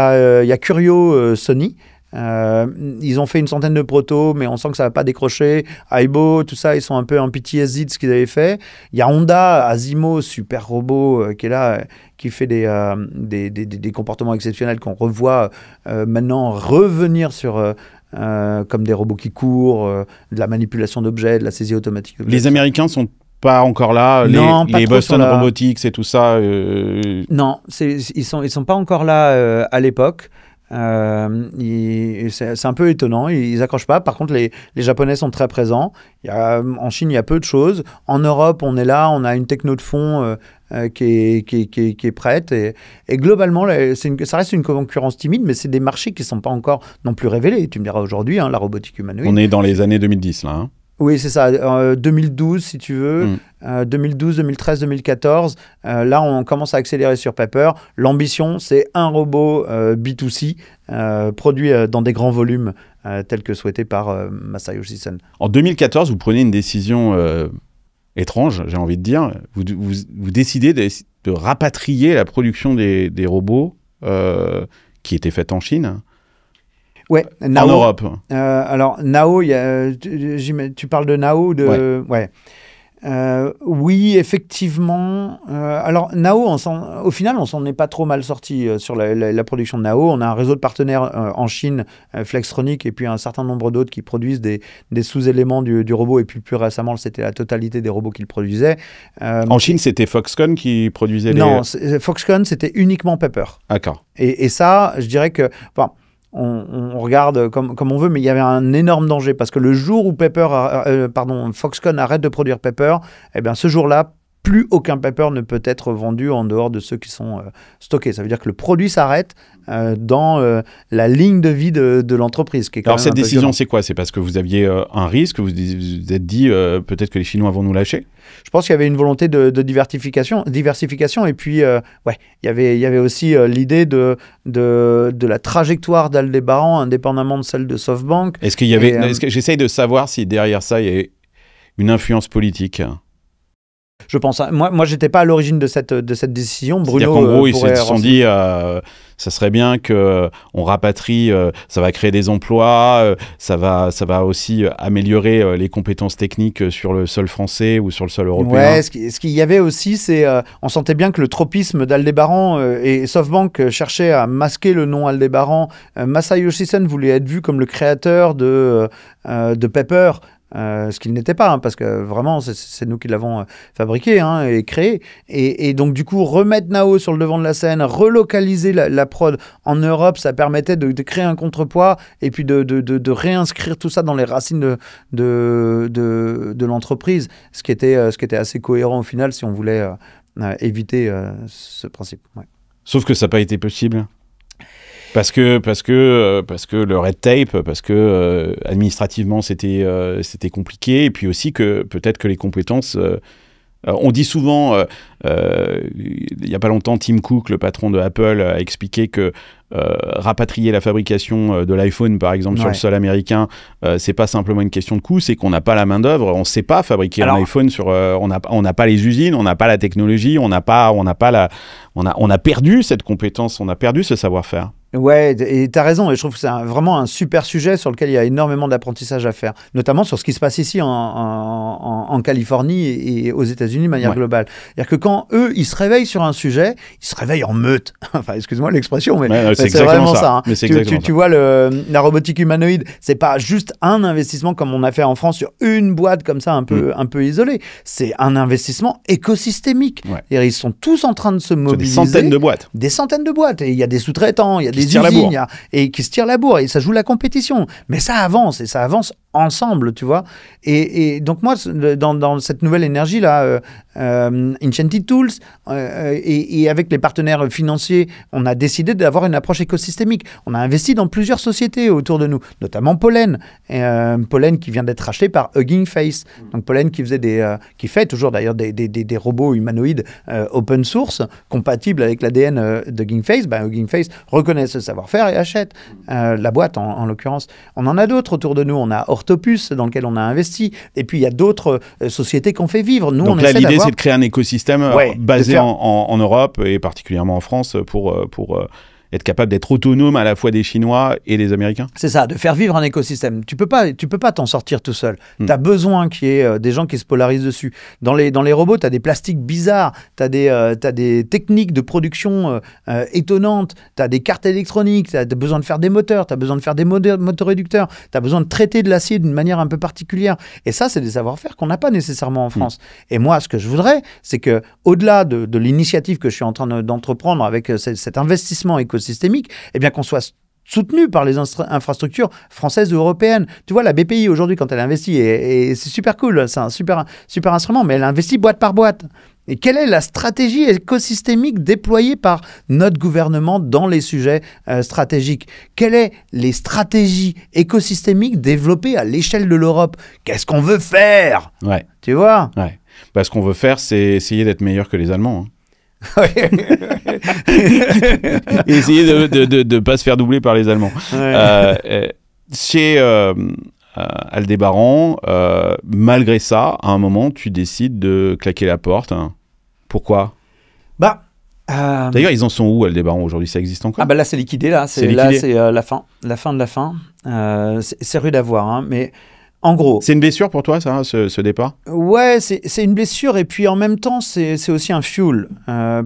a Curio Sony. Ils ont fait une centaine de protos, mais on sent que ça va pas décrocher. Aibo, tout ça, ils sont un peu en PTSD de ce qu'ils avaient fait. Il y a Honda, Asimo, super robot, qui est là, qui fait des comportements exceptionnels qu'on revoit maintenant revenir sur... comme des robots qui courent, de la manipulation d'objets, de la saisie automatique d'objets. Les Américains sont pas encore là, non, les Boston Robotics et tout ça. Non, ils sont pas encore là à l'époque. C'est un peu étonnant, ils accrochent pas. Par contre, les Japonais sont très présents. En Chine, il y a peu de choses. En Europe, on est là, on a une techno de fond qui est prête. Et globalement, ça reste une concurrence timide, mais c'est des marchés qui ne sont pas encore non plus révélés. Tu me diras aujourd'hui, la robotique humanoïde. On est dans les années 2010, là. Oui, c'est ça. 2012, si tu veux. 2012, 2013, 2014. Là, on commence à accélérer sur Pepper. L'ambition, c'est un robot B2C produit dans des grands volumes tels que souhaités par Masayoshi Son. En 2014, vous prenez une décision étrange, j'ai envie de dire. Vous décidez de rapatrier la production des robots qui étaient faits en Chine. Ouais, en Europe. Alors, Nao, tu parles de Nao ouais. Oui, effectivement. Alors, Nao, au final, on s'en est pas trop mal sorti sur la production de Nao. On a un réseau de partenaires en Chine, Flextronics, et puis un certain nombre d'autres qui produisent des sous-éléments du robot. Et puis plus récemment, c'était la totalité des robots qu'ils produisaient. En Chine, c'était Foxconn qui produisait Non, Foxconn, c'était uniquement Pepper. D'accord. Et ça, je dirais que... Bon, on regarde comme on veut, mais il y avait un énorme danger parce que le jour où Foxconn arrête de produire Pepper, eh bien ce jour-là, plus aucun Pepper ne peut être vendu en dehors de ceux qui sont stockés. Ça veut dire que le produit s'arrête dans la ligne de vie de l'entreprise. Alors cette décision, c'est quoi? C'est parce que vous aviez un risque, vous vous êtes dit peut-être que les Chinois vont nous lâcher? Je pense qu'il y avait une volonté de diversification et puis il y avait aussi l'idée de la trajectoire d'Aldébaran indépendamment de celle de SoftBank. Est-ce qu'il y avait j'essaye de savoir si derrière ça il y a une influence politique? Je pense. Moi, j'étais pas à l'origine de cette décision. Bruno, c'est-à-dire qu'en gros, ils se sont dit, ça serait bien que on rapatrie, ça va créer des emplois, ça va aussi améliorer les compétences techniques sur le sol français ou sur le sol européen. Ouais, ce qu'il y avait aussi, c'est, on sentait bien que le tropisme d'Aldébaran et SoftBank cherchait à masquer le nom Aldébaran. Masayoshi Son voulait être vu comme le créateur de Pepper. Ce qu'il n'était pas, parce que vraiment, c'est nous qui l'avons fabriqué et créé. Et donc, du coup, remettre Nao sur le devant de la scène, relocaliser la prod en Europe, ça permettait de créer un contrepoids et puis de réinscrire tout ça dans les racines de l'entreprise, ce qui était assez cohérent au final si on voulait éviter ce principe. Ouais. Sauf que ça n'a pas été possible. Parce que le red tape, parce que administrativement c'était compliqué, et puis aussi que peut-être que les compétences... on dit souvent, il n'y a pas longtemps, Tim Cook, le patron de Apple, a expliqué que rapatrier la fabrication de l'iPhone, par exemple, sur le sol américain, c'est pas simplement une question de coût, c'est qu'on n'a pas la main-d'œuvre, on ne sait pas fabriquer un iPhone on n'a pas les usines, on n'a pas la technologie, on a perdu cette compétence, on a perdu ce savoir-faire. Ouais, et tu as raison, et je trouve que c'est vraiment un super sujet sur lequel il y a énormément d'apprentissage à faire, notamment sur ce qui se passe ici en Californie et aux États-Unis de manière globale. C'est-à-dire que quand eux, ils se réveillent sur un sujet, ils se réveillent en meute. Enfin, excuse-moi l'expression, mais c'est vraiment ça. Tu vois, la robotique humanoïde, c'est pas juste un investissement comme on a fait en France sur une boîte comme ça, un peu isolée. C'est un investissement écosystémique. Ils sont tous en train de se mobiliser. Des centaines de boîtes. Des centaines de boîtes. Et il y a des sous-traitants, il y a des usines, et qui se tirent la bourre, et ça joue la compétition. Mais ça avance, et ça avance ensemble, tu vois. Et donc moi, dans cette nouvelle énergie-là, Enchanted Tools, et avec les partenaires financiers, on a décidé d'avoir une approche écosystémique. On a investi dans plusieurs sociétés autour de nous, notamment Pollen. Pollen qui vient d'être racheté par Hugging Face. Donc Pollen qui fait toujours d'ailleurs des robots humanoïdes open source, compatibles avec l'ADN d'Hugging Face. Hugging Face reconnaît ce savoir-faire et achète la boîte en l'occurrence. On en a d'autres autour de nous. On a Orthopus dans lequel on a investi. Et puis il y a d'autres sociétés qu'on fait vivre. Nous, donc là, l'idée, c'est de créer un écosystème basé en Europe et particulièrement en France pour être capable d'être autonome à la fois des Chinois et des Américains. C'est ça, de faire vivre un écosystème. Tu peux pas t'en sortir tout seul. Tu as besoin qu'il y ait des gens qui se polarisent dessus. Dans les robots, tu as des plastiques bizarres, tu as des techniques de production étonnantes, tu as des cartes électroniques, tu as besoin de faire des moteurs, tu as besoin de faire des motoréducteurs, tu as besoin de traiter de l'acier d'une manière un peu particulière. Et ça, c'est des savoir-faire qu'on n'a pas nécessairement en France. Et moi, ce que je voudrais, c'est que au-delà de l'initiative que je suis en train d'entreprendre avec cet investissement écosystémique, eh bien qu'on soit soutenu par les infrastructures françaises ou européennes. Tu vois, la BPI aujourd'hui, quand elle investit, et c'est super cool, c'est un super instrument, mais elle investit boîte par boîte. Et quelle est la stratégie écosystémique déployée par notre gouvernement dans les sujets stratégiques? Quelles sont les stratégies écosystémiques développées à l'échelle de l'Europe? Qu'est-ce qu'on veut faire? Ouais. Tu vois? Ouais. Ce qu'on veut faire, c'est essayer d'être meilleur que les Allemands. Et essayer de ne pas se faire doubler par les Allemands. Ouais. Chez Aldébaran, malgré ça, à un moment, tu décides de claquer la porte. Pourquoi? D'ailleurs, ils en sont où, Aldébaran, aujourd'hui? Ça existe encore? Là, c'est liquidé. Là, c'est la fin. La fin de la fin. C'est rude à voir, hein, mais... En gros. C'est une blessure pour toi, ça, ce départ? Ouais, c'est une blessure et puis en même temps, c'est aussi un fuel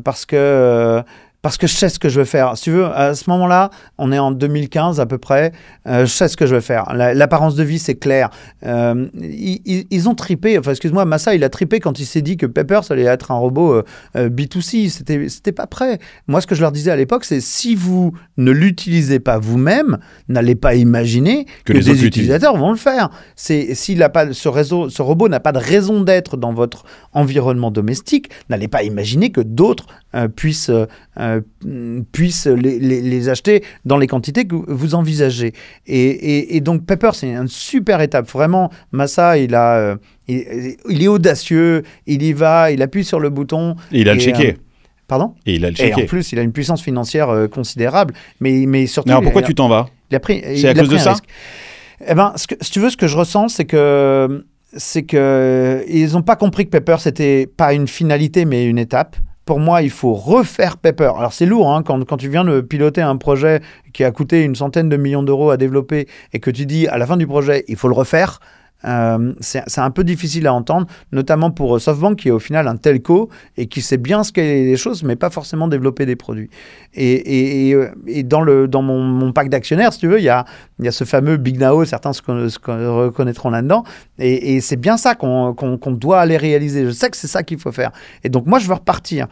parce que je sais ce que je veux faire. Si tu veux, à ce moment-là, on est en 2015 à peu près, je sais ce que je veux faire. L'apparence de vie, c'est clair. Ils ont tripé, excuse-moi, Massa, il a tripé quand il s'est dit que Pepper, ça allait être un robot B2C. C'était pas prêt. Moi, ce que je leur disais à l'époque, c'est si vous ne l'utilisez pas vous-même, n'allez pas imaginer que des utilisateurs vont le faire. Ce robot n'a pas de raison d'être dans votre environnement domestique, n'allez pas imaginer que d'autres puissent les acheter dans les quantités que vous envisagez. Et donc Pepper, c'est une super étape. Vraiment, Massa, il est audacieux, il y va, il appuie sur le bouton. Et il a le checké. Pardon? Et il a le checké. Et en plus, il a une puissance financière considérable. Mais surtout... Alors pourquoi tu t'en vas? C'est à cause de ça? Si tu veux, ce que je ressens, c'est que ils n'ont pas compris que Pepper, c'était pas une finalité, mais une étape. Pour moi, il faut refaire Pepper. Alors, c'est lourd, hein, quand tu viens de piloter un projet qui a coûté une centaine de millions d'euros à développer et que tu dis, à la fin du projet, il faut le refaire. C'est un peu difficile à entendre, notamment pour SoftBank qui est au final un telco et qui sait bien scaler les choses mais pas forcément développer des produits. Et dans mon pack d'actionnaires, si tu veux, il y a ce fameux Big Now, certains se reconnaîtront là-dedans, et c'est bien ça qu'on doit aller réaliser. Je sais que c'est ça qu'il faut faire. Et donc moi je veux repartir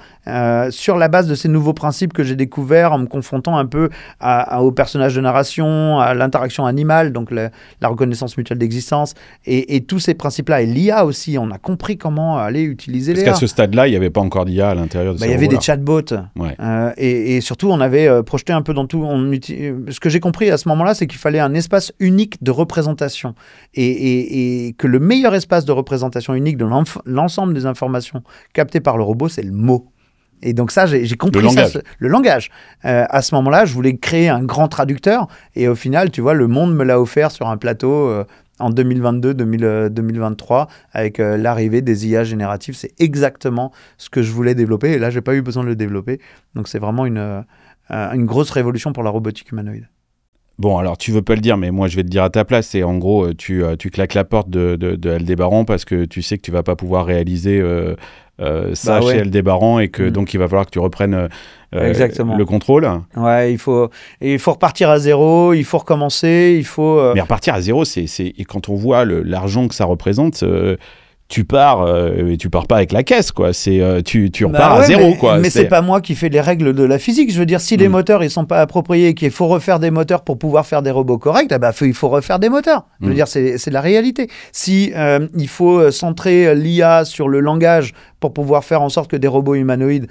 sur la base de ces nouveaux principes que j'ai découverts en me confrontant un peu au personnage de narration, à l'interaction animale, donc la reconnaissance mutuelle d'existence, et tous ces principes-là, et l'IA aussi, on a compris comment aller utiliser l'IA. Parce qu'à ce stade-là, il n'y avait pas encore d'IA à l'intérieur de ce robot-là. Il y avait des chatbots. Ouais. Et surtout, on avait projeté un peu dans tout. Ce que j'ai compris à ce moment-là, c'est qu'il fallait un espace unique de représentation. Et que le meilleur espace de représentation unique de l'ensemble des informations captées par le robot, c'est le mot. Et donc ça, j'ai compris le langage. À ce moment-là, je voulais créer un grand traducteur. Et au final, tu vois, le monde me l'a offert sur un plateau en 2022-2023 avec l'arrivée des IA génératives. C'est exactement ce que je voulais développer. Et là, je n'ai pas eu besoin de le développer. Donc c'est vraiment une grosse révolution pour la robotique humanoïde. Bon, alors tu veux pas le dire, mais moi je vais te dire à ta place. C'est en gros, tu claques la porte de Aldébaran parce que tu sais que tu vas pas pouvoir réaliser ça chez Aldébaran et que donc il va falloir que tu reprennes le contrôle. Ouais, il faut repartir à zéro, il faut recommencer, il faut. Mais repartir à zéro, et quand on voit l'argent que ça représente. Tu pars et tu pars pas avec la caisse, quoi. Tu repars à zéro, quoi. Mais c'est pas moi qui fais les règles de la physique. Je veux dire, si les moteurs ils sont pas appropriés et qu'il faut refaire des moteurs pour pouvoir faire des robots corrects, il faut refaire des moteurs. Je veux dire, c'est la réalité. Si il faut centrer l'IA sur le langage pour pouvoir faire en sorte que des robots humanoïdes,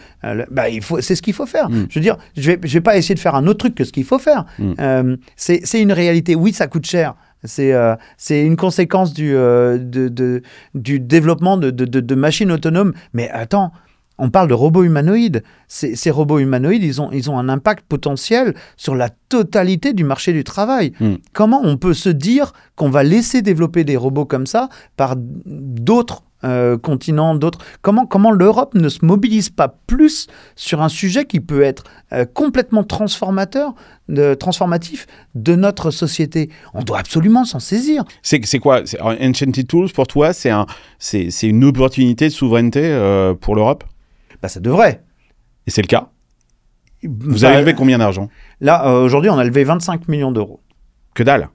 c'est ce qu'il faut faire. Je veux dire, je vais pas essayer de faire un autre truc que ce qu'il faut faire. C'est une réalité. Oui, ça coûte cher. C'est une conséquence du développement de machines autonomes. Mais attends, on parle de robots humanoïdes. Ces robots humanoïdes, ils ont un impact potentiel sur la totalité du marché du travail. Comment on peut se dire qu'on va laisser développer des robots comme ça par d'autres continents, d'autres... Comment l'Europe ne se mobilise pas plus sur un sujet qui peut être complètement transformatif de notre société? On doit absolument s'en saisir. C'est quoi Enchanted Tools, pour toi, c'est une opportunité de souveraineté pour l'Europe? Ça devrait. Et c'est le cas? Vous avez levé combien d'argent? Là, aujourd'hui, on a levé 25 millions d'euros. Que dalle!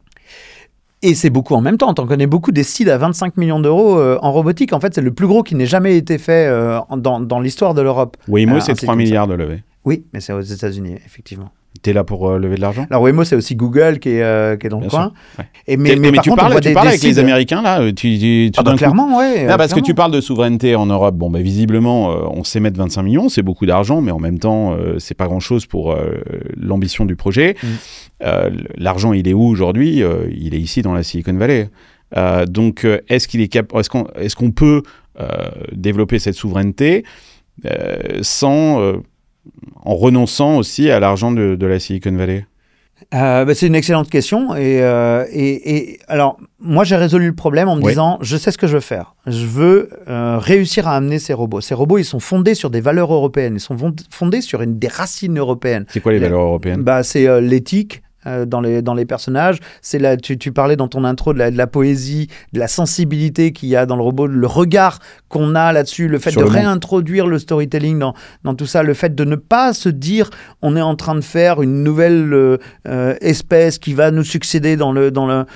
Et c'est beaucoup en même temps. T'en connais beaucoup des seeds à 25 millions d'euros en robotique. En fait, c'est le plus gros qui n'ait jamais été fait dans l'histoire de l'Europe. Waymo, c'est 3 milliards de levée. Oui, mais c'est aux États-Unis, effectivement. T'es là pour lever de l'argent? Alors Waymo, c'est aussi Google qui est dans le coin. Ouais. Et Mais par tu contre, parles, on voit tu parles avec sites- les Américains, là clairement, ouais. Parce que tu parles de souveraineté en Europe. Bon, bah, visiblement, on sait mettre 25 millions, c'est beaucoup d'argent, mais en même temps, c'est pas grand-chose pour l'ambition du projet. L'argent, il est où aujourd'hui? Il est ici dans la Silicon Valley. Donc, est-ce qu'on peut développer cette souveraineté en renonçant aussi à l'argent de la Silicon Valley? C'est une excellente question. Et alors, moi, j'ai résolu le problème en me disant, je sais ce que je veux faire. Je veux réussir à amener ces robots. Ces robots, ils sont fondés sur des valeurs européennes. Ils sont fondés sur des racines européennes. C'est quoi les valeurs européennes? C'est l'éthique. Dans les personnages, tu parlais dans ton intro de la poésie, de la sensibilité qu'il y a dans le robot, le regard qu'on a là-dessus, le fait de réintroduire le storytelling dans tout ça, le fait de ne pas se dire on est en train de faire une nouvelle espèce qui va nous succéder dans le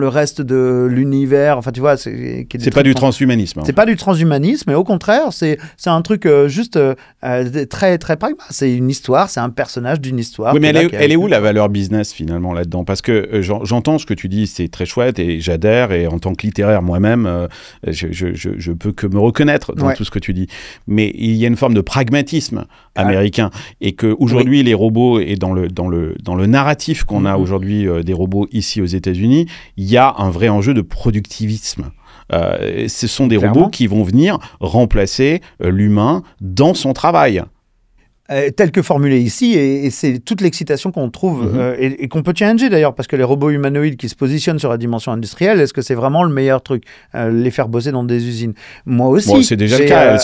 reste de l'univers. Enfin, tu vois, c'est pas du transhumanisme. C'est pas du transhumanisme, mais au contraire, c'est un truc juste très très pragmatique. C'est une histoire, c'est un personnage d'une histoire. Oui, mais elle est où la valeur business finalement là-dedans? Parce que j'entends ce que tu dis, c'est très chouette et j'adhère, et en tant que littéraire moi-même, je peux que me reconnaître dans tout ce que tu dis. Mais il y a une forme de pragmatisme américain, et qu'aujourd'hui les robots, et dans le narratif qu'on a aujourd'hui des robots ici aux États-Unis, il y a un vrai enjeu de productivisme. Ce sont des robots qui vont venir remplacer l'humain dans son travail. Tel que formulé ici, et c'est toute l'excitation qu'on trouve et qu'on peut challenger d'ailleurs, parce que les robots humanoïdes qui se positionnent sur la dimension industrielle, est-ce que c'est vraiment le meilleur truc, les faire bosser dans des usines? Moi aussi. Bon, c'est déjà le cas.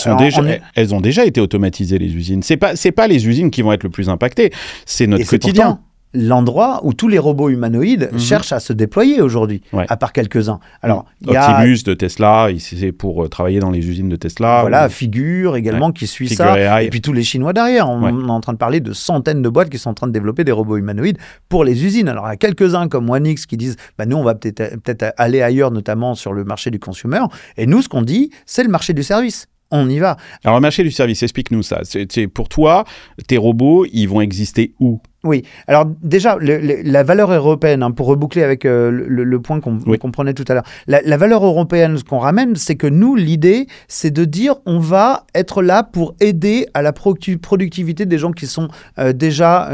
Elles ont déjà été automatisées, les usines. C'est pas les usines qui vont être le plus impactées, c'est notre quotidien. L'endroit où tous les robots humanoïdes cherchent à se déployer aujourd'hui, à part quelques-uns. Alors, Optimus de Tesla, c'est pour travailler dans les usines de Tesla. Voilà, Figure également qui suit ça. Et puis tous les Chinois derrière. On est en train de parler de centaines de boîtes qui sont en train de développer des robots humanoïdes pour les usines. Alors, il y a quelques-uns comme OneX qui disent nous, on va peut-être aller ailleurs, notamment sur le marché du consumer. Et nous, ce qu'on dit, c'est le marché du service. On y va. Alors, le marché du service, explique-nous ça. Pour toi, tes robots, ils vont exister où? Oui, alors déjà, la valeur européenne, pour reboucler avec le point qu'on prenait tout à l'heure, la valeur européenne, ce qu'on ramène, c'est que nous, l'idée, c'est de dire on va être là pour aider à la productivité des gens qui sont déjà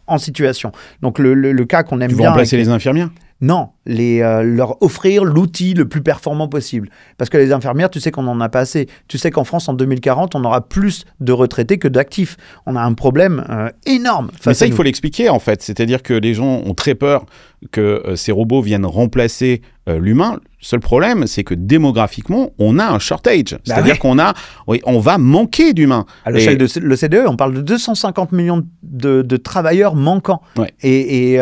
en situation. Donc le cas qu'on aime bien... Tu veux remplacer les infirmières? Non, leur offrir l'outil le plus performant possible. Parce que les infirmières, tu sais qu'on n'en a pas assez. Tu sais qu'en France, en 2040, on aura plus de retraités que d'actifs. On a un problème énorme. Mais ça, il faut l'expliquer, en fait. C'est-à-dire que les gens ont très peur que ces robots viennent remplacer l'humain. Le seul problème, c'est que démographiquement, on a un shortage. C'est-à-dire on va manquer d'humains. À l'échelle de l'OCDE, on parle de 250 millions de travailleurs manquants. Et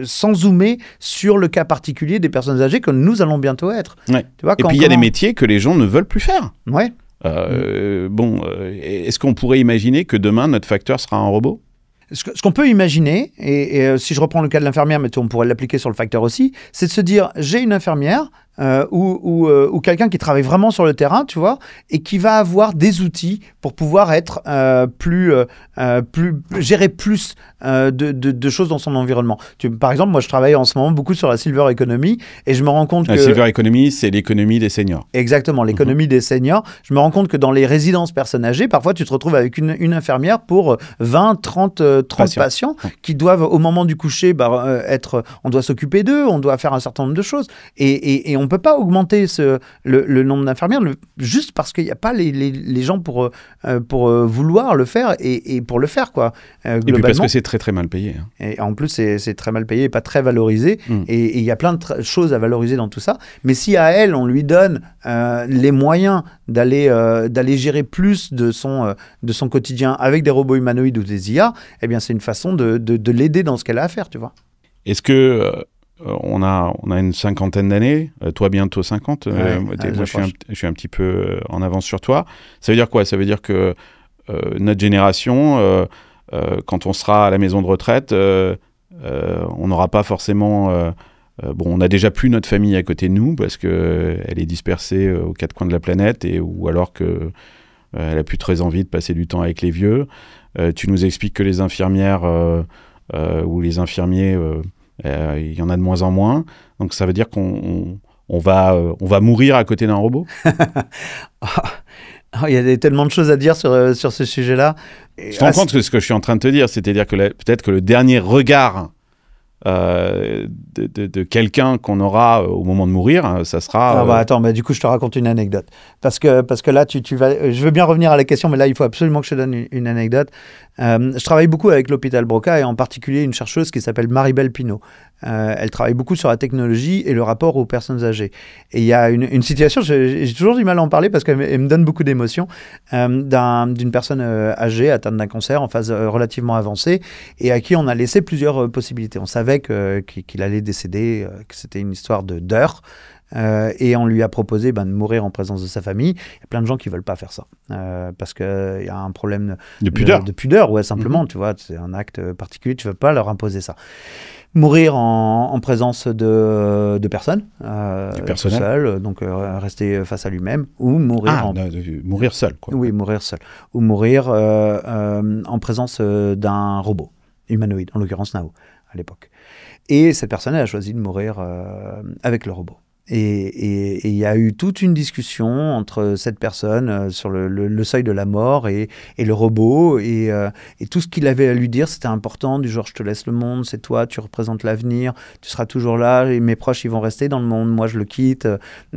sans zoomer sur le cas particulier des personnes âgées que nous allons bientôt être. Tu vois, et puis, il y a des métiers que les gens ne veulent plus faire. Est-ce qu'on pourrait imaginer que demain, notre facteur sera un robot? Ce qu'on peut imaginer, et si je reprends le cas de l'infirmière, mais on pourrait l'appliquer sur le facteur aussi, c'est de se dire, j'ai une infirmière ou quelqu'un qui travaille vraiment sur le terrain, tu vois, et qui va avoir des outils pour pouvoir être gérer plus de choses dans son environnement. Par exemple, moi, je travaille en ce moment beaucoup sur la Silver Economy, et je me rends compte que... La Silver Economy, c'est l'économie des seniors. Exactement, l'économie des seniors. Je me rends compte que dans les résidences personnes âgées, parfois, tu te retrouves avec une infirmière pour 20, 30 patients qui doivent, au moment du coucher, on doit s'occuper d'eux, on doit faire un certain nombre de choses. Et on ne peut pas augmenter le nombre d'infirmières juste parce qu'il n'y a pas les gens pour vouloir le faire et pour le faire, quoi. Et puis parce que c'est très très mal payé. Et en plus, c'est très mal payé et pas très valorisé. Et il y a plein de choses à valoriser dans tout ça. Mais si à elle, on lui donne les moyens d'aller gérer plus de son quotidien avec des robots humanoïdes ou des IA, eh bien, c'est une façon de l'aider dans ce qu'elle a à faire, tu vois. Est-ce que... on a une cinquantaine d'années, toi bientôt 50, moi je suis un petit peu en avance sur toi. Ça veut dire quoi? Ça veut dire que notre génération, quand on sera à la maison de retraite, on n'aura pas forcément... on n'a déjà plus notre famille à côté de nous parce qu'elle est dispersée aux quatre coins de la planète, ou alors qu'elle n'a plus très envie de passer du temps avec les vieux. tu nous expliques que les infirmières ou les infirmiers, il y en a de moins en moins. Donc ça veut dire qu'on va mourir à côté d'un robot? Il y a tellement de choses à dire sur ce sujet-là. Tu te rends compte que ce que je suis en train de te dire, c'est-à-dire que peut-être que le dernier regard de quelqu'un qu'on aura au moment de mourir, ça sera... Attends, du coup, je te raconte une anecdote. Parce que là, tu vas... Je veux bien revenir à la question, mais là, il faut absolument que je te donne une anecdote. Je travaille beaucoup avec l'hôpital Broca et en particulier une chercheuse qui s'appelle Maribel Pinault. Elle travaille beaucoup sur la technologie et le rapport aux personnes âgées. Et il y a une situation, j'ai toujours du mal à en parler parce qu'elle me donne beaucoup d'émotions, d'une personne âgée atteinte d'un cancer en phase relativement avancée et à qui on a laissé plusieurs possibilités. On savait qu'il allait décéder, que c'était une histoire d'heures. Et on lui a proposé de mourir en présence de sa famille. Il y a plein de gens qui ne veulent pas faire ça. Parce qu'il y a un problème de pudeur. De pudeur, ouais, simplement. Tu vois, c'est un acte particulier, tu ne veux pas leur imposer ça. Mourir en présence de personnes, du seul, donc rester face à lui-même, ou mourir mourir seul, quoi. Oui, mourir seul. Ou mourir en présence d'un robot humanoïde, en l'occurrence Nao, à l'époque. Et cette personne, elle a choisi de mourir avec le robot. Et il y a eu toute une discussion entre cette personne sur le seuil de la mort et le robot. Et tout ce qu'il avait à lui dire, c'était important, du genre, je te laisse le monde, c'est toi, tu représentes l'avenir, tu seras toujours là, et mes proches, ils vont rester dans le monde, moi, je le quitte.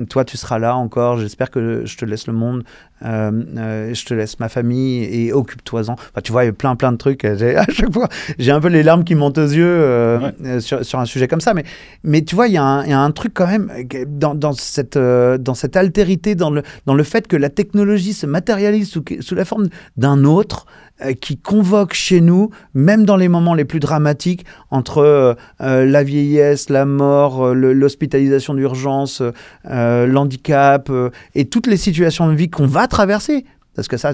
Toi, tu seras là encore, j'espère que je te laisse le monde, je te laisse ma famille et occupe-toi-en. Enfin, tu vois, il y a plein de trucs. À chaque fois, j'ai un peu les larmes qui montent aux yeux sur un sujet comme ça. Mais tu vois, il y a un truc quand même dans cette altérité, dans le fait que la technologie se matérialise sous la forme d'un autre qui convoque chez nous, même dans les moments les plus dramatiques, entre la vieillesse, la mort, l'hospitalisation d'urgence, l'handicap et toutes les situations de vie qu'on va traverser. Parce que ça,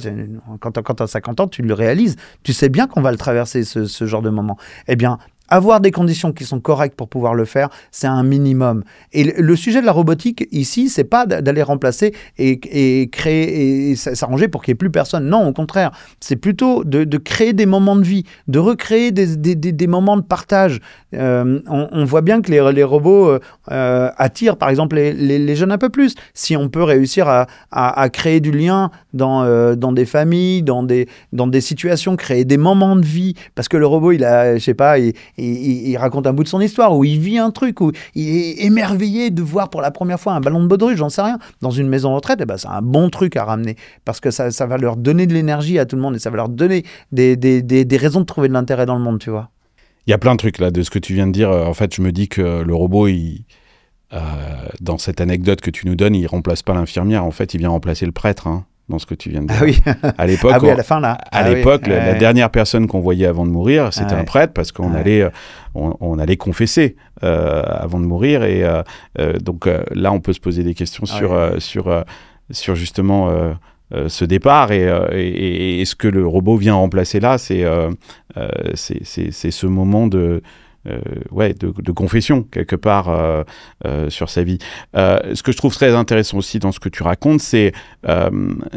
quand tu as 50 ans, tu le réalises. Tu sais bien qu'on va le traverser, ce genre de moment. Eh bien, avoir des conditions qui sont correctes pour pouvoir le faire, c'est un minimum. Et le sujet de la robotique, ici, c'est pas d'aller remplacer et créer et s'arranger pour qu'il n'y ait plus personne. Non, au contraire. C'est plutôt de créer des moments de vie, de recréer des moments de partage. On voit bien que les robots attirent, par exemple, les jeunes un peu plus. Si on peut réussir à créer du lien dans des familles, dans des situations, créer des moments de vie, parce que le robot, il a, je sais pas, il raconte un bout de son histoire, où il vit un truc, où il est émerveillé de voir pour la première fois un ballon de baudruche, j'en sais rien, dans une maison de retraite. Eh ben, c'est un bon truc à ramener, parce que ça va leur donner de l'énergie à tout le monde, et ça va leur donner des raisons de trouver de l'intérêt dans le monde, tu vois. Il y a plein de trucs là, de ce que tu viens de dire. En fait, je me dis que le robot, dans cette anecdote que tu nous donnes, il remplace pas l'infirmière, en fait, il vient remplacer le prêtre, hein, dans ce que tu viens de dire. Ah oui. À l'époque, à la fin là. À l'époque, la dernière personne qu'on voyait avant de mourir, c'était un prêtre, parce qu'on allait, on allait confesser avant de mourir. Et donc là, on peut se poser des questions sur justement ce départ et ce que le robot vient remplacer là, c'est ce moment de confession quelque part sur sa vie. Ce que je trouve très intéressant aussi dans ce que tu racontes, c'est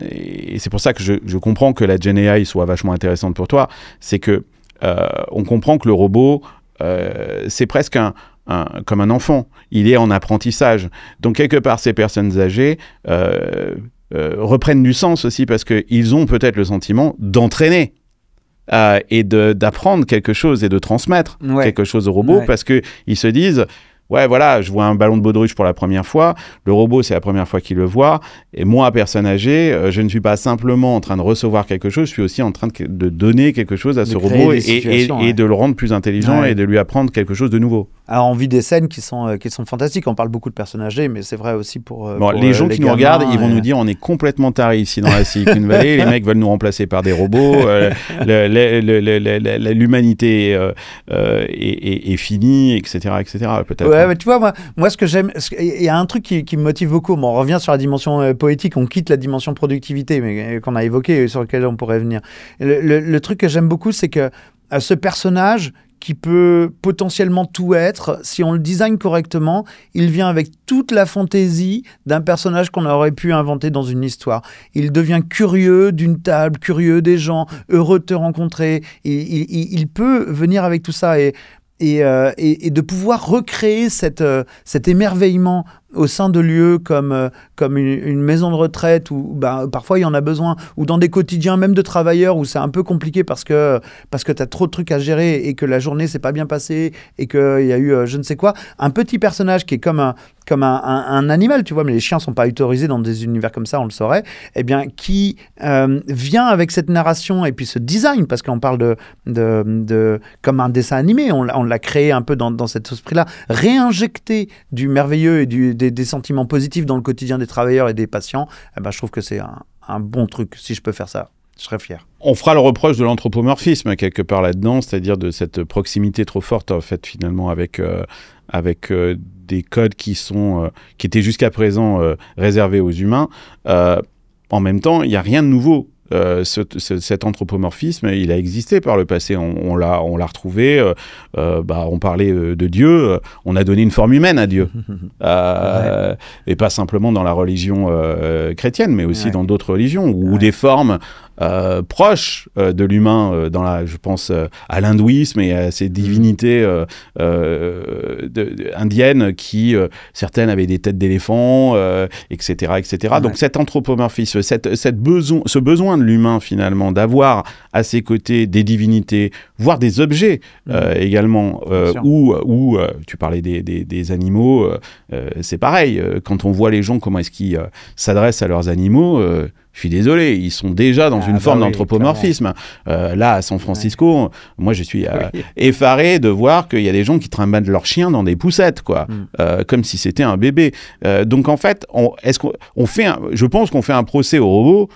et c'est pour ça que je comprends que la Gen AI soit vachement intéressante pour toi, c'est que on comprend que le robot c'est presque comme un enfant, il est en apprentissage. Donc quelque part, ces personnes âgées reprennent du sens aussi, parce qu'ils ont peut-être le sentiment d'entraîner et d'apprendre quelque chose et de transmettre quelque chose au robot, parce qu'ils se disent ouais, voilà, je vois un ballon de baudruche pour la première fois, le robot, c'est la première fois qu'il le voit, et moi, personne âgée, je ne suis pas simplement en train de recevoir quelque chose, je suis aussi en train de donner quelque chose à ce robot et de le rendre plus intelligent et de lui apprendre quelque chose de nouveau. Alors, on vit des scènes qui sont fantastiques. On parle beaucoup de personnes âgées, mais c'est vrai aussi pour les gens qui nous regardent, ils vont nous dire on est complètement tarés ici dans la Silicon Valley. Les mecs veulent nous remplacer par des robots. L'humanité est finie, etc., etc. Peut-être. Ouais, mais tu vois, moi, ce que j'aime, il y a un truc qui me motive beaucoup. Bon, on revient sur la dimension poétique, on quitte la dimension productivité, mais qu'on a évoqué, sur lequel on pourrait venir. Le truc que j'aime beaucoup, c'est que ce personnage qui peut potentiellement tout être. Si on le design correctement, il vient avec toute la fantaisie d'un personnage qu'on aurait pu inventer dans une histoire. Il devient curieux d'une table, curieux des gens, heureux de te rencontrer. Il peut venir avec tout ça et de pouvoir recréer cet émerveillement au sein de lieux comme une maison de retraite où parfois il y en a besoin, ou dans des quotidiens même de travailleurs où c'est un peu compliqué parce que tu as trop de trucs à gérer et que la journée s'est pas bien passée et qu'il y a eu je ne sais quoi. Un petit personnage qui est comme un animal, tu vois, mais les chiens sont pas autorisés dans des univers comme ça, on le saurait, eh bien, qui vient avec cette narration et puis ce design, parce qu'on parle de comme un dessin animé, on l'a créé un peu dans cet esprit-là, réinjecter du merveilleux et des sentiments positifs dans le quotidien des travailleurs et des patients, eh ben, je trouve que c'est un bon truc. Si je peux faire ça, je serais fier. On fera le reproche de l'anthropomorphisme quelque part là-dedans, c'est-à-dire de cette proximité trop forte en fait finalement avec des codes qui étaient jusqu'à présent réservés aux humains. En même temps, il n'y a rien de nouveau. Cet anthropomorphisme, il a existé par le passé. On l'a retrouvé. On parlait de Dieu. On a donné une forme humaine à Dieu, et pas simplement dans la religion chrétienne, mais aussi dans d'autres religions ou des formes proches de l'humain. Je pense à l'hindouisme et à ces divinités indiennes qui certaines avaient des têtes d'éléphants, etc., etc. Donc cet anthropomorphisme, ce besoin de l'humain finalement d'avoir à ses côtés des divinités, voire des objets également, ou tu parlais des animaux, c'est pareil. Quand on voit les gens comment est-ce qu'ils s'adressent à leurs animaux, je suis désolé, ils sont déjà dans une forme d'anthropomorphisme. Là, à San Francisco, moi, je suis effaré de voir qu'il y a des gens qui trimballent leurs chiens dans des poussettes, quoi, comme si c'était un bébé. Donc, en fait, je pense qu'on fait un procès aux robots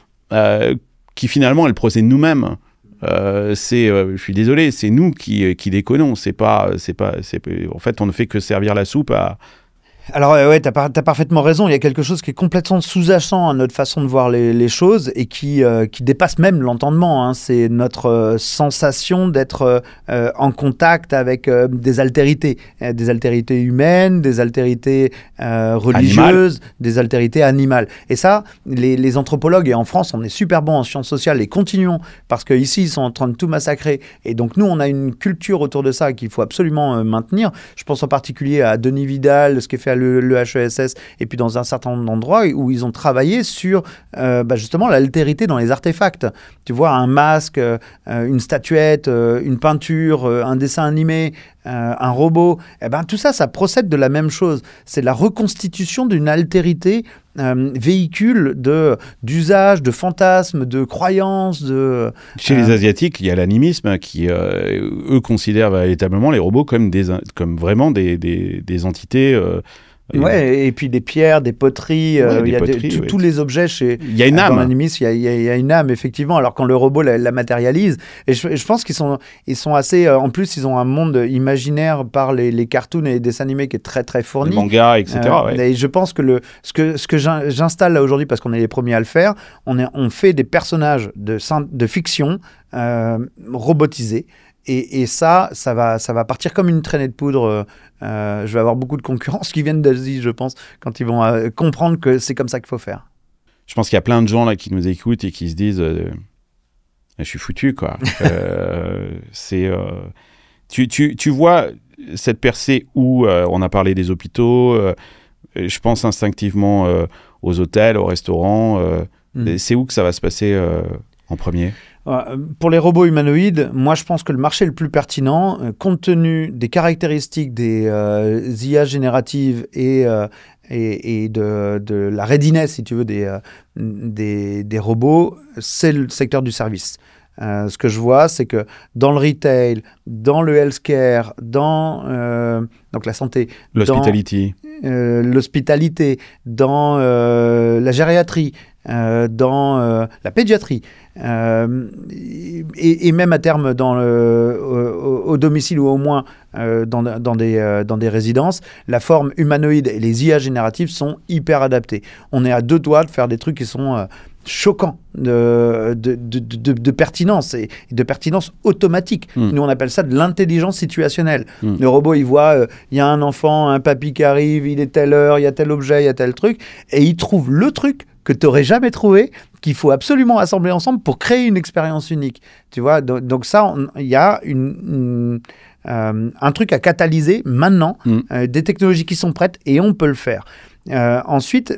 qui, finalement, est le procès de nous-mêmes. Je suis désolé, c'est nous qui déconnons. En fait, on ne fait que servir la soupe à... Alors ouais, t'as parfaitement raison, il y a quelque chose qui est complètement sous-jacent à notre façon de voir les choses et qui dépasse même l'entendement, hein. C'est notre sensation d'être en contact avec des altérités humaines, des altérités religieuses, des altérités animales. Et ça, les anthropologues, et en France on est super bons en sciences sociales et continuons, parce qu'ici ils sont en train de tout massacrer, et donc nous on a une culture autour de ça qu'il faut absolument maintenir. Je pense en particulier à Denis Vidal, ce qui est fait à le HESS, et puis dans un certain nombre d'endroits où ils ont travaillé sur justement l'altérité dans les artefacts. Tu vois, un masque, une statuette, une peinture, un dessin animé, un robot, tout ça, ça procède de la même chose. C'est la reconstitution d'une altérité véhicule d'usage, de fantasmes, de croyances. Chez les Asiatiques, il y a l'animisme qui, eux, considèrent véritablement les robots comme vraiment des entités... Ouais, et puis des pierres, des poteries, tous les objets il y a une âme. Dans l'animisme, il y a une âme, effectivement, alors quand le robot la matérialise. Et je pense qu'ils sont assez... en plus, ils ont un monde imaginaire par les cartoons et les dessins animés qui est très, très fourni. Les mangas, etc. Et je pense que ce que j'installe là aujourd'hui, parce qu'on est les premiers à le faire, on fait des personnages de fiction robotisés. Et ça va partir comme une traînée de poudre. Je vais avoir beaucoup de concurrence qui viennent d'Asie, je pense, quand ils vont comprendre que c'est comme ça qu'il faut faire. Je pense qu'il y a plein de gens là qui nous écoutent et qui se disent je suis foutu, quoi. Tu vois cette percée où on a parlé des hôpitaux, je pense instinctivement aux hôtels, aux restaurants. C'est où que ça va se passer en premier ? Pour les robots humanoïdes, moi je pense que le marché le plus pertinent, compte tenu des caractéristiques des IA génératives et de la readiness, si tu veux, des robots, c'est le secteur du service. Ce que je vois, c'est que dans le retail, dans le healthcare, dans donc la santé, l'hospitalité, dans la gériatrie, dans la pédiatrie, et même à terme au domicile ou au moins dans des résidences, la forme humanoïde et les IA génératives sont hyper adaptées. On est à deux doigts de faire des trucs qui sont choquant de pertinence et de pertinence automatique. Nous, on appelle ça de l'intelligence situationnelle. Le robot, il voit, il y a un enfant, un papy qui arrive, il est telle heure, il y a tel objet, il y a tel truc, et il trouve le truc que tu n'aurais jamais trouvé, qu'il faut absolument assembler ensemble pour créer une expérience unique. Tu vois, donc ça, il y a un truc à catalyser maintenant, des technologies qui sont prêtes, et on peut le faire. Ensuite,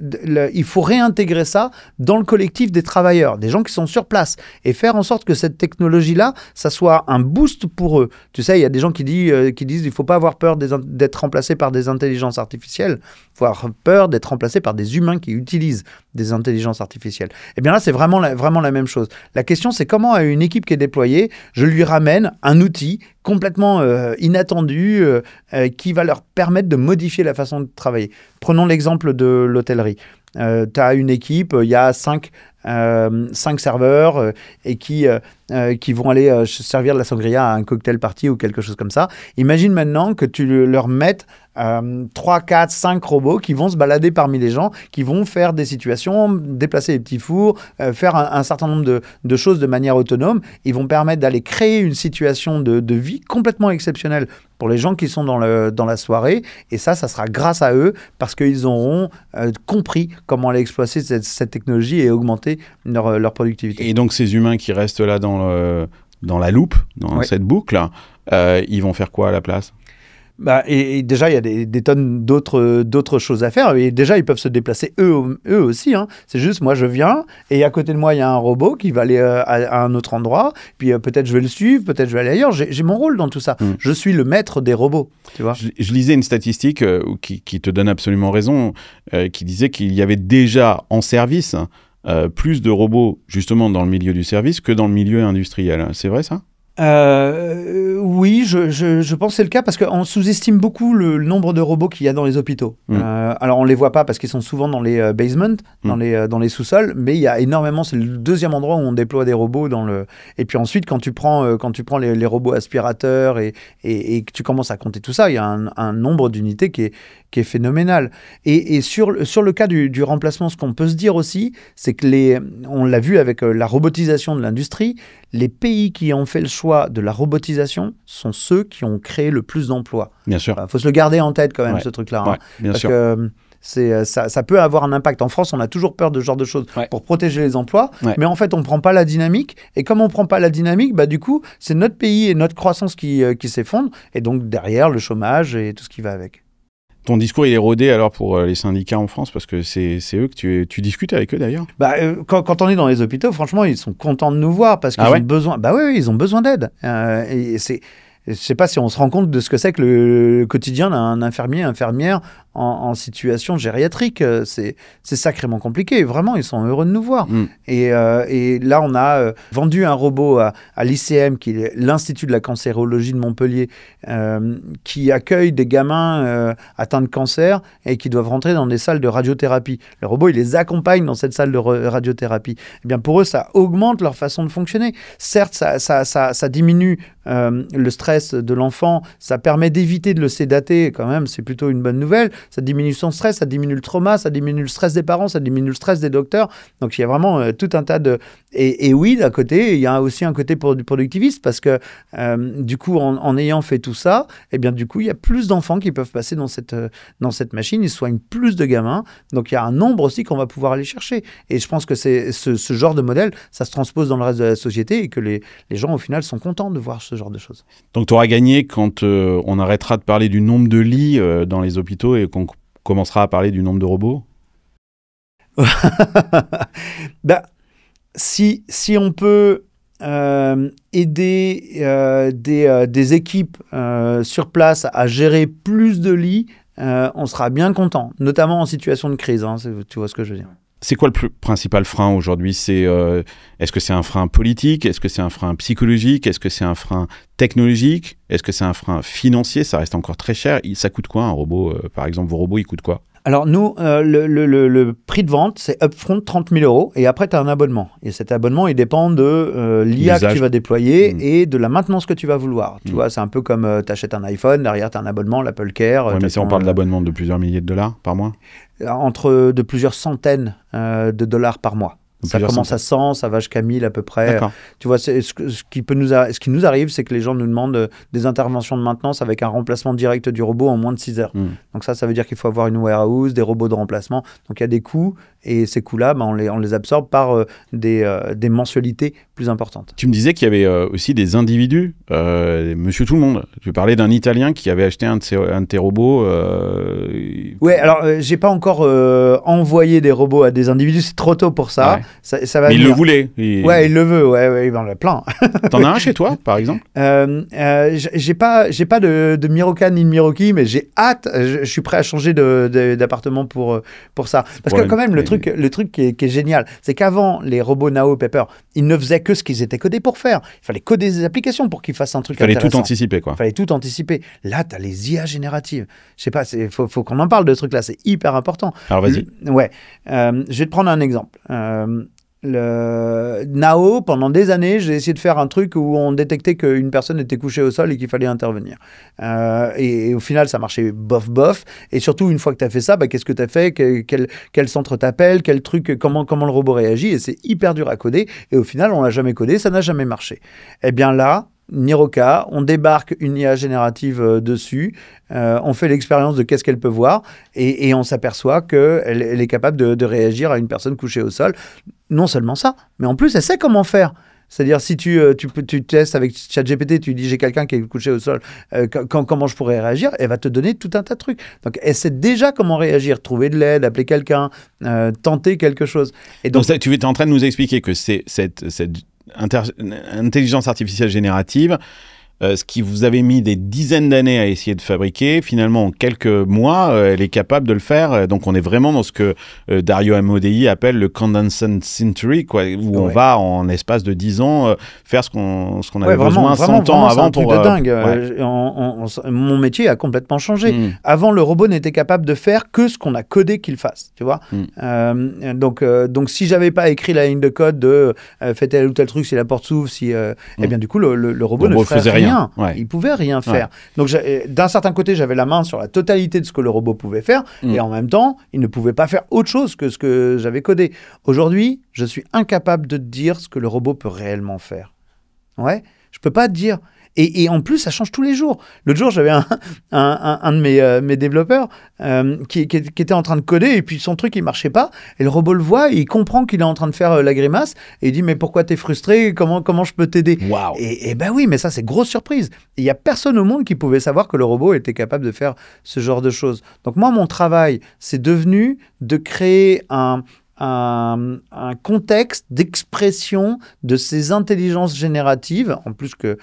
il faut réintégrer ça dans le collectif des travailleurs, des gens qui sont sur place, et faire en sorte que cette technologie-là, ça soit un boost pour eux. Tu sais, il y a des gens qui disent il ne faut pas avoir peur d'être remplacé par des intelligences artificielles, il faut avoir peur d'être remplacé par des humains qui utilisent des intelligences artificielles. Et bien là, c'est vraiment la même chose. La question, c'est comment à une équipe qui est déployée, je lui ramène un outil complètement inattendu qui va leur permettre de modifier la façon de travailler. Prenons l'exemple de l'hôtellerie. Tu as une équipe, il y a 5 serveurs et qui vont aller servir de la sangria à un cocktail party ou quelque chose comme ça. Imagine maintenant que tu leur mettes 3, 4, 5 robots qui vont se balader parmi les gens, qui vont faire des situations, déplacer les petits fours, faire un certain nombre de choses de manière autonome. Ils vont permettre d'aller créer une situation de vie complètement exceptionnelle pour les gens qui sont dans la soirée. Et ça sera grâce à eux parce qu'ils auront compris comment aller exploiter cette technologie et augmenter leur productivité. Et donc ces humains qui restent là dans la loupe, dans cette boucle, ils vont faire quoi à la place ? Et déjà, il y a des tonnes d'autres choses à faire. Et déjà, ils peuvent se déplacer eux aussi. Hein. C'est juste, moi, je viens et à côté de moi, il y a un robot qui va aller à un autre endroit. Puis peut-être je vais le suivre, peut-être je vais aller ailleurs. J'ai mon rôle dans tout ça. Je suis le maître des robots. Tu vois. Je lisais une statistique qui te donne absolument raison, qui disait qu'il y avait déjà en service plus de robots, justement, dans le milieu du service que dans le milieu industriel. C'est vrai, ça ? Oui, je pense que c'est le cas parce qu'on sous-estime beaucoup le nombre de robots qu'il y a dans les hôpitaux. Alors, on ne les voit pas parce qu'ils sont souvent dans les basements, dans les sous-sols, mais il y a énormément, c'est le deuxième endroit où on déploie des robots. Et puis ensuite, quand tu prends les robots aspirateurs et que tu commences à compter tout ça, il y a un nombre d'unités qui est phénoménal. Et sur le cas du remplacement, ce qu'on peut se dire aussi, c'est que on l'a vu avec la robotisation de l'industrie, les pays qui ont fait le choix de la robotisation sont ceux qui ont créé le plus d'emplois. Bien sûr. Il faut se le garder en tête quand même, ce truc-là. Ouais, bien sûr. Que ça peut avoir un impact. En France, on a toujours peur de ce genre de choses pour protéger les emplois, mais en fait, on ne prend pas la dynamique. Et comme on ne prend pas la dynamique, du coup, c'est notre pays et notre croissance qui s'effondrent. Et donc, derrière, le chômage et tout ce qui va avec. Ton discours, il est rodé alors pour les syndicats en France, parce que c'est eux que tu discutes avec eux d'ailleurs. Quand on est dans les hôpitaux, franchement, ils sont contents de nous voir parce qu'ils ont besoin. Oui, ils ont besoin d'aide. Et je ne sais pas si on se rend compte de ce que c'est que le quotidien d'un infirmière en situation gériatrique. C'est sacrément compliqué. Vraiment, ils sont heureux de nous voir. Et là, on a vendu un robot à l'ICM, qui est l'Institut de la cancérologie de Montpellier, qui accueille des gamins atteints de cancer et qui doivent rentrer dans des salles de radiothérapie. Le robot, il les accompagne dans cette salle de radiothérapie. Eh bien, pour eux, ça augmente leur façon de fonctionner. Certes, ça diminue le stress de l'enfant, ça permet d'éviter de le sédater, quand même, c'est plutôt une bonne nouvelle. Ça diminue son stress, ça diminue le trauma, ça diminue le stress des parents, ça diminue le stress des docteurs. Donc, il y a vraiment tout un tas de... Et oui, d'un côté, il y a aussi un côté productiviste parce que, du coup, en ayant fait tout ça, eh bien, du coup, il y a plus d'enfants qui peuvent passer dans cette machine, ils soignent plus de gamins. Donc, il y a un nombre aussi qu'on va pouvoir aller chercher. Et je pense que c'est ce genre de modèle, ça se transpose dans le reste de la société et que les gens, au final, sont contents de voir ce genre de choses. Donc, tu auras gagné quand on arrêtera de parler du nombre de lits dans les hôpitaux et qu'on commencera à parler du nombre de robots. Si on peut aider des équipes sur place à gérer plus de lits, on sera bien content, notamment en situation de crise. Tu vois ce que je veux dire. C'est quoi le principal frein aujourd'hui ? Est-ce que c'est un frein politique ? Est-ce que c'est un frein psychologique ? Est-ce que c'est un frein technologique ? Est-ce que c'est un frein financier ? Ça reste encore très cher. Ça coûte quoi un robot ? Par exemple, vos robots, ils coûtent quoi ? Alors nous, le prix de vente, c'est upfront 30 000 € et après tu as un abonnement. Et cet abonnement, il dépend de l'IA que tu vas déployer et de la maintenance que tu vas vouloir. Tu vois, c'est un peu comme tu achètes un iPhone, derrière tu as un abonnement, l'Apple Care. Ouais, mais si on parle d'abonnement de plusieurs milliers de dollars par mois ? De plusieurs centaines de dollars par mois. Ça commence à 100, ça va jusqu'à 1000 à peu près. D'accord. Tu vois, ce qui nous arrive, c'est que les gens nous demandent des interventions de maintenance avec un remplacement direct du robot en moins de 6 heures. Donc ça veut dire qu'il faut avoir une warehouse, des robots de remplacement. Donc il y a des coûts, et ces coûts-là, on les absorbe par des mensualités plus importantes. Tu me disais qu'il y avait aussi des individus, monsieur tout le monde. Tu parlais d'un Italien qui avait acheté un de tes robots. Ouais, alors j'ai pas encore envoyé des robots à des individus, c'est trop tôt pour ça. Ouais. Ça va Mais il venir. le voulait. Ouais, il le veut, ouais, il en a plein. T'en as un chez toi, par exemple? J'ai pas de Miroca ni de Miroki, mais j'ai hâte, je suis prêt à changer d'appartement pour ça. Parce que quand même, le truc qui est génial, c'est qu'avant, les robots Nao Pepper, ils ne faisaient que ce qu'ils étaient codés pour faire. Il fallait coder des applications pour qu'ils fassent un truc intéressant. Il fallait tout anticiper, quoi. Il fallait tout anticiper. Là, tu as les IA génératives. Je sais pas, faut qu'on en parle de ce truc-là, c'est hyper important. Alors, vas-y. Ouais. Je vais te prendre un exemple. Le Nao, pendant des années, j'ai essayé de faire un truc où on détectait qu'une personne était couchée au sol et qu'il fallait intervenir. Et au final, ça marchait bof. Et surtout, une fois que tu as fait ça, qu'est-ce que tu as fait? Quel centre t'appelle? Quel truc? Comment le robot réagit? Et c'est hyper dur à coder. Et au final, on l'a jamais codé, ça n'a jamais marché. Eh bien là, Niroca, on débarque une IA générative dessus, on fait l'expérience de qu'est-ce qu'elle peut voir, et on s'aperçoit qu'elle est capable de réagir à une personne couchée au sol. Non seulement ça, mais en plus, elle sait comment faire. C'est-à-dire, si tu testes avec ChatGPT, tu dis j'ai quelqu'un qui est couché au sol, comment je pourrais réagir, elle va te donner tout un tas de trucs. Donc, elle sait déjà comment réagir, trouver de l'aide, appeler quelqu'un, tenter quelque chose. Et donc tu es en train de nous expliquer que c'est cette intelligence artificielle générative, ce qui vous avait mis des dizaines d'années à essayer de fabriquer, finalement en quelques mois, elle est capable de le faire. Donc on est vraiment dans ce que Dario Amodei appelle le condensed century, quoi, où on va en espace de 10 ans faire ce qu'on avait besoin 100 ans avant pour... C'est un truc de dingue. Mon métier a complètement changé. Avant, le robot n'était capable de faire que ce qu'on a codé qu'il fasse, tu vois. Donc si j'avais pas écrit la ligne de code de fais tel ou tel truc si la porte s'ouvre, eh bien du coup le robot ne ferait rien. Ouais. Il pouvait rien faire. Donc d'un certain côté, j'avais la main sur la totalité de ce que le robot pouvait faire, et en même temps, il ne pouvait pas faire autre chose que ce que j'avais codé. Aujourd'hui, je suis incapable de te dire ce que le robot peut réellement faire. Ouais, je peux pas te dire. Et en plus, ça change tous les jours. L'autre jour, j'avais un de mes développeurs qui était en train de coder, et puis son truc, il marchait pas. Et le robot le voit, et il comprend qu'il est en train de faire la grimace, et il dit, mais pourquoi t'es frustré? Comment je peux t'aider? Wow. Et ben oui, mais ça, c'est grosse surprise. Il y a personne au monde qui pouvait savoir que le robot était capable de faire ce genre de choses. Donc moi, mon travail, c'est devenu de créer un contexte d'expression de ces intelligences génératives, en plus que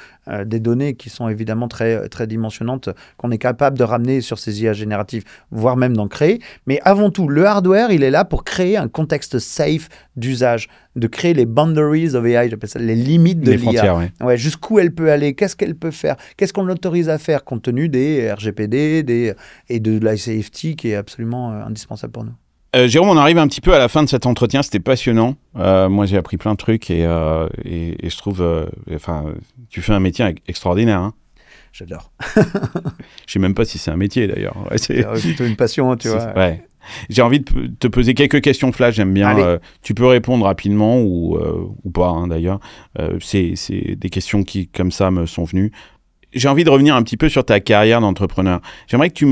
des données qui sont évidemment très, très dimensionnantes, qu'on est capable de ramener sur ces IA génératives, voire même d'en créer. Mais avant tout, le hardware, il est là pour créer un contexte safe d'usage, de créer les boundaries of AI, j'appelle ça les limites de l'IA. Ouais, jusqu'où elle peut aller, qu'est-ce qu'elle peut faire, qu'est-ce qu'on l'autorise à faire, compte tenu des RGPD et de l'ICFT qui est absolument indispensable pour nous. Jérôme, on arrive un petit peu à la fin de cet entretien, c'était passionnant. Moi, j'ai appris plein de trucs et je trouve... tu fais un métier extraordinaire. Hein. J'adore. Je sais même pas si c'est un métier, d'ailleurs. Ouais, c'est plutôt une passion, tu vois. Ouais. J'ai envie de te poser quelques questions flash, j'aime bien. Tu peux répondre rapidement ou pas, hein, d'ailleurs. C'est des questions qui, comme ça, me sont venues. J'ai envie de revenir un petit peu sur ta carrière d'entrepreneur. J'aimerais que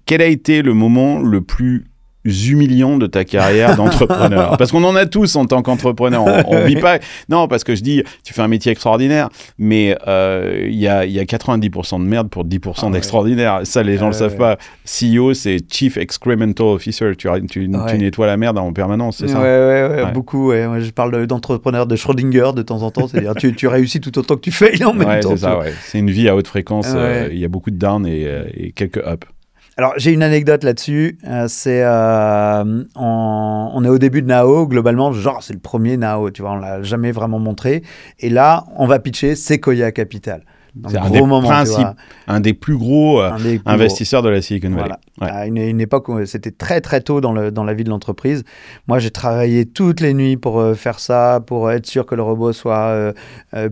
quel a été le moment le plus humiliant de ta carrière d'entrepreneur? Parce qu'on en a tous en tant qu'entrepreneur. On vit pas... Non, parce que je dis, tu fais un métier extraordinaire, mais il y a 90% de merde pour 10% d'extraordinaire. Ça, les gens le savent pas. CEO, c'est Chief Excremental Officer. Tu nettoies la merde en permanence, c'est ça? Ouais, beaucoup. Ouais. Moi, je parle d'entrepreneur de Schrödinger de temps en temps. C'est-à-dire, tu réussis tout autant que tu failles en même temps. C'est ça, c'est une vie à haute fréquence. Il y a beaucoup de down et quelques up. Alors, j'ai une anecdote là-dessus. On est au début de Nao, globalement, genre, c'est le premier Nao, tu vois, on ne l'a jamais vraiment montré. Et là, on va pitcher Sequoia Capital. C'est un des plus gros investisseurs de la Silicon Valley. Ouais. À une époque où c'était très très tôt dans la vie de l'entreprise. Moi, j'ai travaillé toutes les nuits pour faire ça, pour être sûr que le robot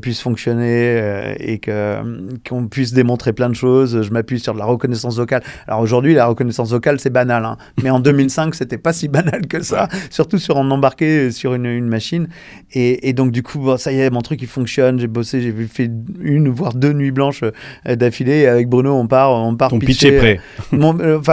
puisse fonctionner et qu'on puisse démontrer plein de choses. Je m'appuie sur de la reconnaissance vocale. Alors aujourd'hui, la reconnaissance vocale, c'est banal, hein. Mais en 2005, c'était pas si banal que ça, surtout sur en embarqué sur une machine. Et donc du coup, bon, ça y est, mon truc il fonctionne. J'ai bossé, j'ai fait 1 voire 2 nuits blanches d'affilée. Et avec Bruno, on part Ton pitch pitcher. est prêt.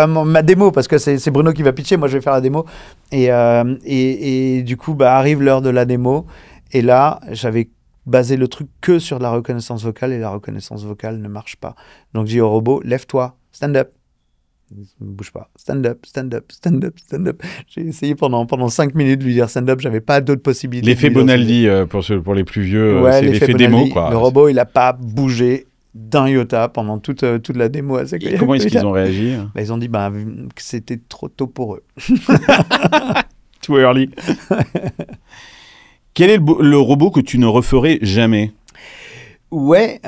Ma démo, parce que c'est Bruno qui va pitcher, moi je vais faire la démo. Et du coup, arrive l'heure de la démo. Et là, j'avais basé le truc que sur de la reconnaissance vocale et la reconnaissance vocale ne marche pas. Donc, j'ai dit au robot, lève-toi, stand up. Il ne bouge pas. Stand up, stand up, stand up, stand up. J'ai essayé pendant 5 minutes de lui dire stand up, j'avais pas d'autres possibilités. L'effet Bonaldi, pour les plus vieux, ouais, c'est l'effet démo, quoi. Le robot, il n'a pas bougé d'un iota pendant toute la démo. Et comment est-ce qu'ils ont réagi? Ils ont dit que c'était trop tôt pour eux. Too early. Quel est le robot que tu ne referais jamais? Ouais.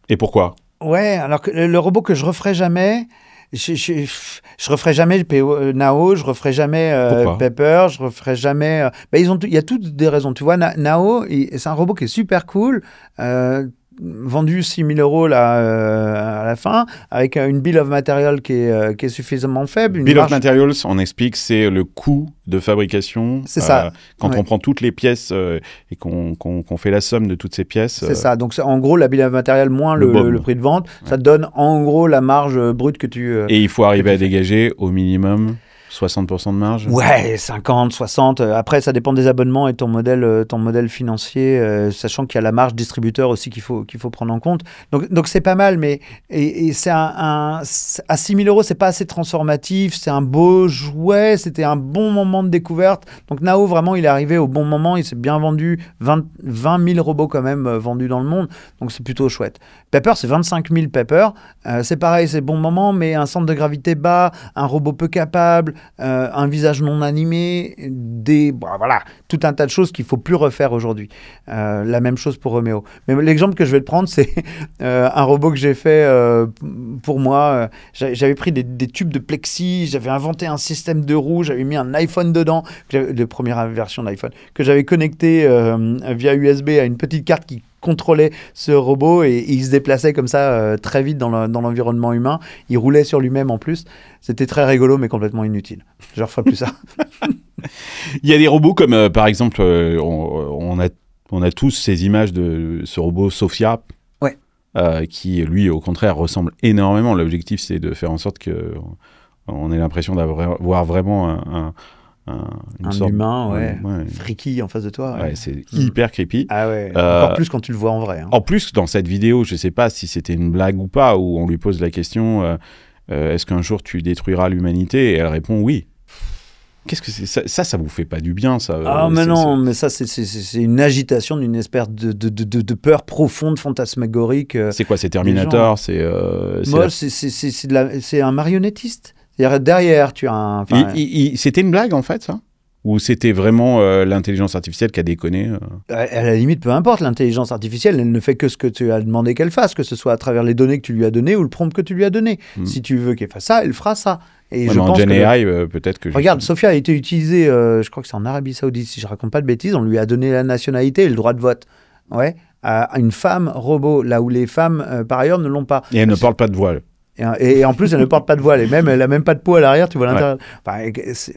Et pourquoi? Ouais, alors que le robot que je referais jamais, je referai jamais Nao, je referai jamais Pepper, je referai jamais. Il y a toutes des raisons. Tu vois, Nao, c'est un robot qui est super cool. Vendu 6 000 € à la fin, avec une bill of material qui est suffisamment faible. Bill of materials, on explique, c'est le coût de fabrication. C'est ça. Quand on prend toutes les pièces et qu'on fait la somme de toutes ces pièces. C'est ça. Donc, en gros, la bill of material moins le prix de vente, ça te donne en gros la marge brute que tu... et il faut arriver à dégager au minimum 60% de marge? Ouais, 50, 60. Après, ça dépend des abonnements et ton modèle financier, sachant qu'il y a la marge distributeur aussi qu'il faut prendre en compte. Donc c'est pas mal, mais c'est à 6 000 €, c'est pas assez transformatif. C'est un beau jouet, c'était un bon moment de découverte. Donc Nao, vraiment, il est arrivé au bon moment. Il s'est bien vendu. 20 000 robots quand même vendus dans le monde. Donc c'est plutôt chouette. Pepper, c'est 25 000 Pepper. C'est pareil, c'est bon moment, mais un centre de gravité bas, un robot peu capable, un visage non animé, voilà, tout un tas de choses qu'il ne faut plus refaire aujourd'hui. La même chose pour Roméo. Mais l'exemple que je vais te prendre, c'est un robot que j'ai fait pour moi. J'avais pris des tubes de plexi, j'avais inventé un système de roues, j'avais mis un iPhone dedans, de première version d'iPhone, que j'avais connecté via USB à une petite carte qui contrôlait ce robot et il se déplaçait comme ça très vite dans l'environnement humain. Il roulait sur lui-même en plus. C'était très rigolo mais complètement inutile. Je ne referai plus ça. Il y a des robots comme par exemple, on a tous ces images de ce robot Sophia. Ouais. Qui lui au contraire ressemble énormément. L'objectif c'est de faire en sorte qu'on ait l'impression d'avoir vraiment un sorte humain, ouais. Freaky en face de toi. Ouais, c'est hyper creepy. Ah ouais, encore plus quand tu le vois en vrai. Hein. En plus, dans cette vidéo, je ne sais pas si c'était une blague ou pas, où on lui pose la question est-ce qu'un jour tu détruiras l'humanité? Et elle répond oui. Qu'est-ce que c'est ça vous fait pas du bien, ça? Mais non, mais ça, c'est une agitation d'une espèce de peur profonde, fantasmagorique. C'est quoi? C'est Terminator? C'est un marionnettiste. C'est-à-dire, derrière, tu as un... C'était une blague, en fait, ça? Ou c'était vraiment l'intelligence artificielle qui a déconné À la limite, peu importe, l'intelligence artificielle, elle ne fait que ce que tu as demandé qu'elle fasse, que ce soit à travers les données que tu lui as données ou le prompt que tu lui as donné. Si tu veux qu'elle fasse ça, elle fera ça. Et je pense Gen AI, peut-être que... Regarde, Sophia a été utilisée, je crois que c'est en Arabie Saoudite, si je ne raconte pas de bêtises, on lui a donné la nationalité et le droit de vote. Ouais, à une femme robot, là où les femmes, par ailleurs, ne l'ont pas. Et elle ne porte pas de voile. Et en plus, elle ne porte pas de voile. Et même, elle n'a même pas de peau à l'arrière, tu vois l'intérieur. Ouais. Enfin,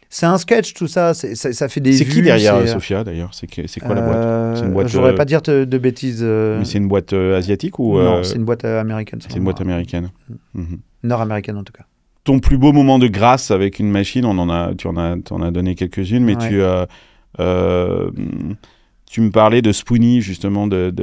c'est un sketch, tout ça. Ça fait des vues. C'est qui derrière Sophia, d'ailleurs? C'est quoi la boîte? C'est une boîte... Je ne voudrais pas dire de bêtises. Mais c'est une boîte asiatique ou... Non, c'est une boîte américaine. C'est une boîte américaine. Nord-américaine, en tout cas. Ton plus beau moment de grâce avec une machine, tu en as donné quelques-unes, mais tu me parlais de Spoonie, justement, de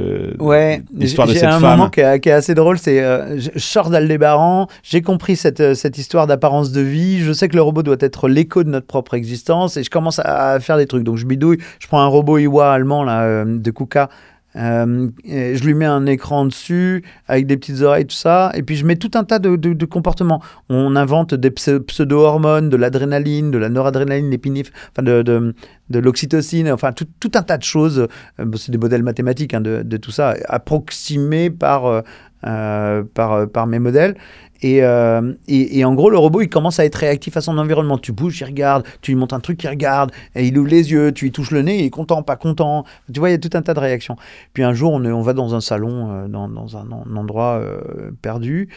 l'histoire de cette femme. J'ai un moment qui est assez drôle, c'est je sors d'Aldébaran, j'ai compris cette histoire d'apparence de vie, je sais que le robot doit être l'écho de notre propre existence, et je commence à faire des trucs. Donc je bidouille, je prends un robot Iwa allemand là, de Kuka, je lui mets un écran dessus avec des petites oreilles, tout ça, et puis je mets tout un tas de comportements. On invente des pseudo-hormones, de l'adrénaline, de la noradrénaline, l'épinéphrine, enfin de l'oxytocine, enfin tout un tas de choses. C'est des modèles mathématiques de tout ça, approximés par mes modèles. Et en gros, le robot, il commence à être réactif à son environnement. Tu bouges, il regarde. Tu lui montres un truc, il regarde. Et il ouvre les yeux. Tu lui touches le nez, il est content, pas content. Tu vois, il y a tout un tas de réactions. Puis un jour, on va dans un salon, dans un endroit perdu.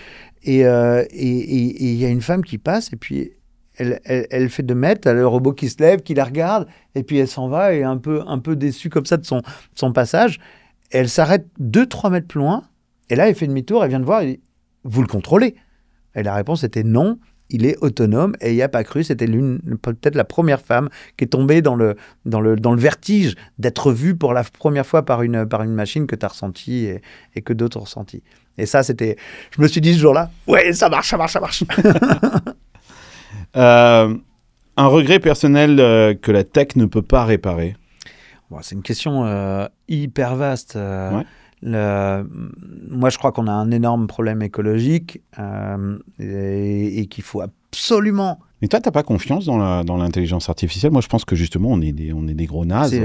Et il y a une femme qui passe. Et puis, elle fait 2 mètres. Elle a le robot qui se lève, qui la regarde. Et puis, elle s'en va et un peu déçue comme ça de son passage. Et elle s'arrête 2-3 mètres plus loin. Et là, elle fait demi-tour. Elle vient de voir. Elle dit, vous le contrôlez? Et la réponse était non, il est autonome. Et il n'y a pas cru, c'était peut-être la première femme qui est tombée dans le vertige d'être vue pour la première fois par une machine que tu as ressenti et que d'autres ont ressenti. Et ça, je me suis dit ce jour-là, ouais, ça marche. Un regret personnel que la tech ne peut pas réparer. Bon, c'est une question hyper vaste. Ouais. Moi, je crois qu'on a un énorme problème écologique et qu'il faut absolument... Mais toi, t'as pas confiance dans l'intelligence artificielle? Moi, je pense que justement, on est des gros nazes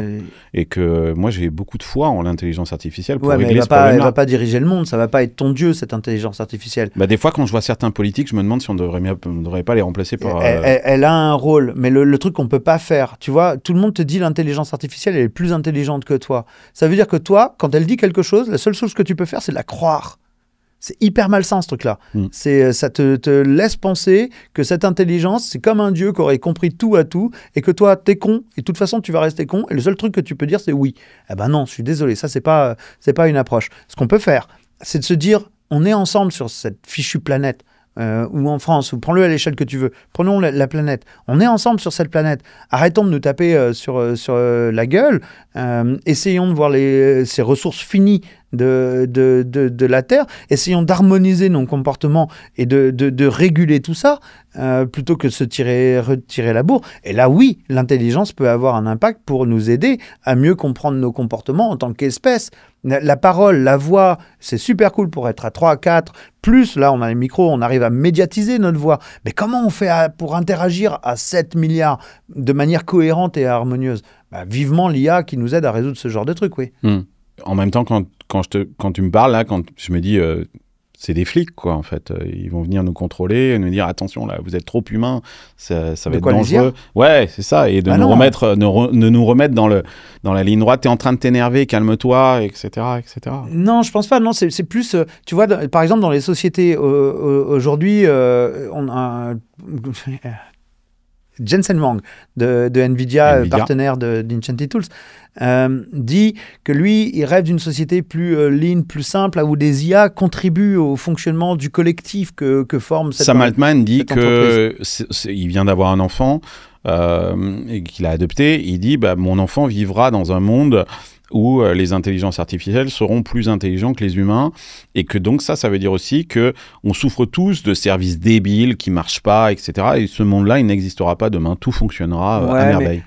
et que moi, j'ai beaucoup de foi en l'intelligence artificielle pour régler ce problème-là. Elle va pas diriger le monde, ça va pas être ton dieu, cette intelligence artificielle. Bah, des fois, quand je vois certains politiques, je me demande si on devrait pas les remplacer par... Elle a un rôle, mais le truc qu'on peut pas faire, tu vois, tout le monde te dit l'intelligence artificielle, elle est plus intelligente que toi. Ça veut dire que toi, quand elle dit quelque chose, la seule chose que tu peux faire, c'est de la croire. C'est hyper malsain, ce truc-là. Ça te laisse penser que cette intelligence, c'est comme un dieu qui aurait compris tout à tout, et que toi, t'es con, et de toute façon, tu vas rester con, et le seul truc que tu peux dire, c'est oui. Eh ben non, je suis désolé, ça, c'est pas une approche. Ce qu'on peut faire, c'est de se dire, on est ensemble sur cette fichue planète, ou en France, ou prends-le à l'échelle que tu veux. Prenons la planète. On est ensemble sur cette planète. Arrêtons de nous taper sur la gueule. Essayons de voir ces ressources finies de la Terre. Essayons d'harmoniser nos comportements et de réguler tout ça plutôt que de se retirer la bourre. Et là, oui, l'intelligence peut avoir un impact pour nous aider à mieux comprendre nos comportements en tant qu'espèce. La parole, la voix, c'est super cool pour être à 3 à 4. Plus, là, on a les micros, on arrive à médiatiser notre voix. Mais comment on fait pour interagir à 7 milliards de manière cohérente et harmonieuse? Vivement l'IA qui nous aide à résoudre ce genre de trucs, oui. En même temps, quand tu me parles, là, quand je me dis... c'est des flics, quoi, en fait. Ils vont venir nous contrôler, nous dire, attention, là, vous êtes trop humain, ça va être dangereux. Ouais, c'est ça. Et de nous remettre dans la ligne droite. T'es en train de t'énerver, calme-toi, etc., etc. Non, je pense pas. Non, c'est plus... tu vois, par exemple, dans les sociétés, aujourd'hui, on a... Jensen Huang de NVIDIA, partenaire d'Enchanted Tools, dit que lui, il rêve d'une société plus lean, plus simple, où des IA contribuent au fonctionnement du collectif que forme cette Sam Altman dit entreprise. Il vient d'avoir un enfant et qu'il a adopté. Il dit, mon enfant vivra dans un monde où les intelligences artificielles seront plus intelligentes que les humains, et que donc ça veut dire aussi qu'on souffre tous de services débiles qui ne marchent pas, etc. Et ce monde-là, il n'existera pas demain, tout fonctionnera à merveille.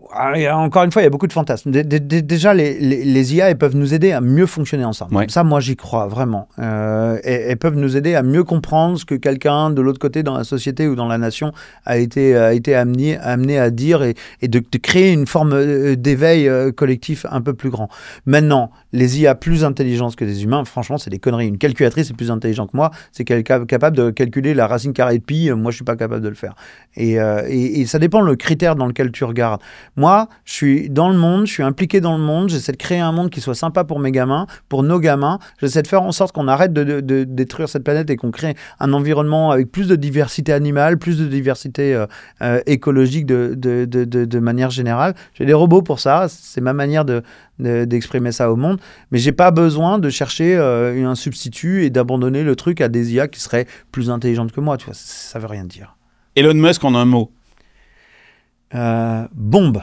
Encore une fois, il y a beaucoup de fantasmes. Déjà, les IA, elles peuvent nous aider à mieux fonctionner ensemble. Ouais. Ça, moi, j'y crois vraiment. Elles peuvent nous aider à mieux comprendre ce que quelqu'un de l'autre côté dans la société ou dans la nation a été amené à dire et de créer une forme d'éveil collectif un peu plus grand. Maintenant, les IA plus intelligentes que des humains, franchement, c'est des conneries. Une calculatrice est plus intelligente que moi. C'est capable de calculer la racine carrée de pi. Moi, je ne suis pas capable de le faire. Et ça dépend le critère dans lequel tu regardes. Moi, je suis dans le monde, je suis impliqué dans le monde, j'essaie de créer un monde qui soit sympa pour mes gamins, pour nos gamins. J'essaie de faire en sorte qu'on arrête de détruire cette planète et qu'on crée un environnement avec plus de diversité animale, plus de diversité écologique de manière générale. J'ai des robots pour ça, c'est ma manière d'exprimer ça au monde, mais j'ai pas besoin de chercher un substitut et d'abandonner le truc à des IA qui seraient plus intelligentes que moi. Tu vois, ça veut rien dire. Elon Musk en un mot. Bombe.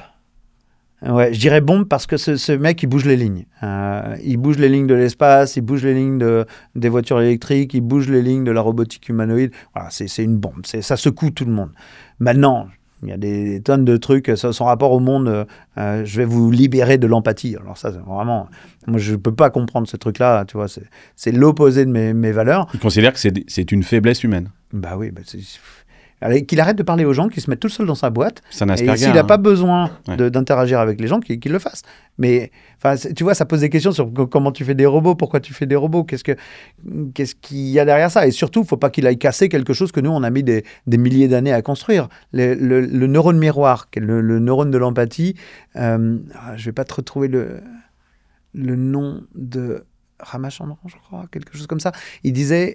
Ouais, je dirais bombe parce que ce mec, il bouge les lignes. Il bouge les lignes de l'espace, il bouge les lignes des voitures électriques, il bouge les lignes de la robotique humanoïde. Voilà, c'est une bombe. Ça secoue tout le monde. Maintenant, il y a des tonnes de trucs. Son rapport au monde, je vais vous libérer de l'empathie. Alors ça, c'est vraiment... Moi, je ne peux pas comprendre ce truc-là. Tu vois, c'est l'opposé de mes valeurs. Il considère que c'est une faiblesse humaine. Bah oui, Qu'il arrête de parler aux gens, qu'il se mette tout seul dans sa boîte. C'est un Et Asperger. s'il n'a pas besoin Ouais. d'interagir avec les gens, qu'il le fasse. Mais tu vois, ça pose des questions sur comment tu fais des robots, pourquoi tu fais des robots, qu'est-ce qu'il y a derrière ça. Et surtout, il ne faut pas qu'il aille casser quelque chose que nous, on a mis des milliers d'années à construire. Le neurone miroir, qui est le neurone de l'empathie, je ne vais pas te retrouver le nom de Ramachandran, je crois, quelque chose comme ça. Il disait,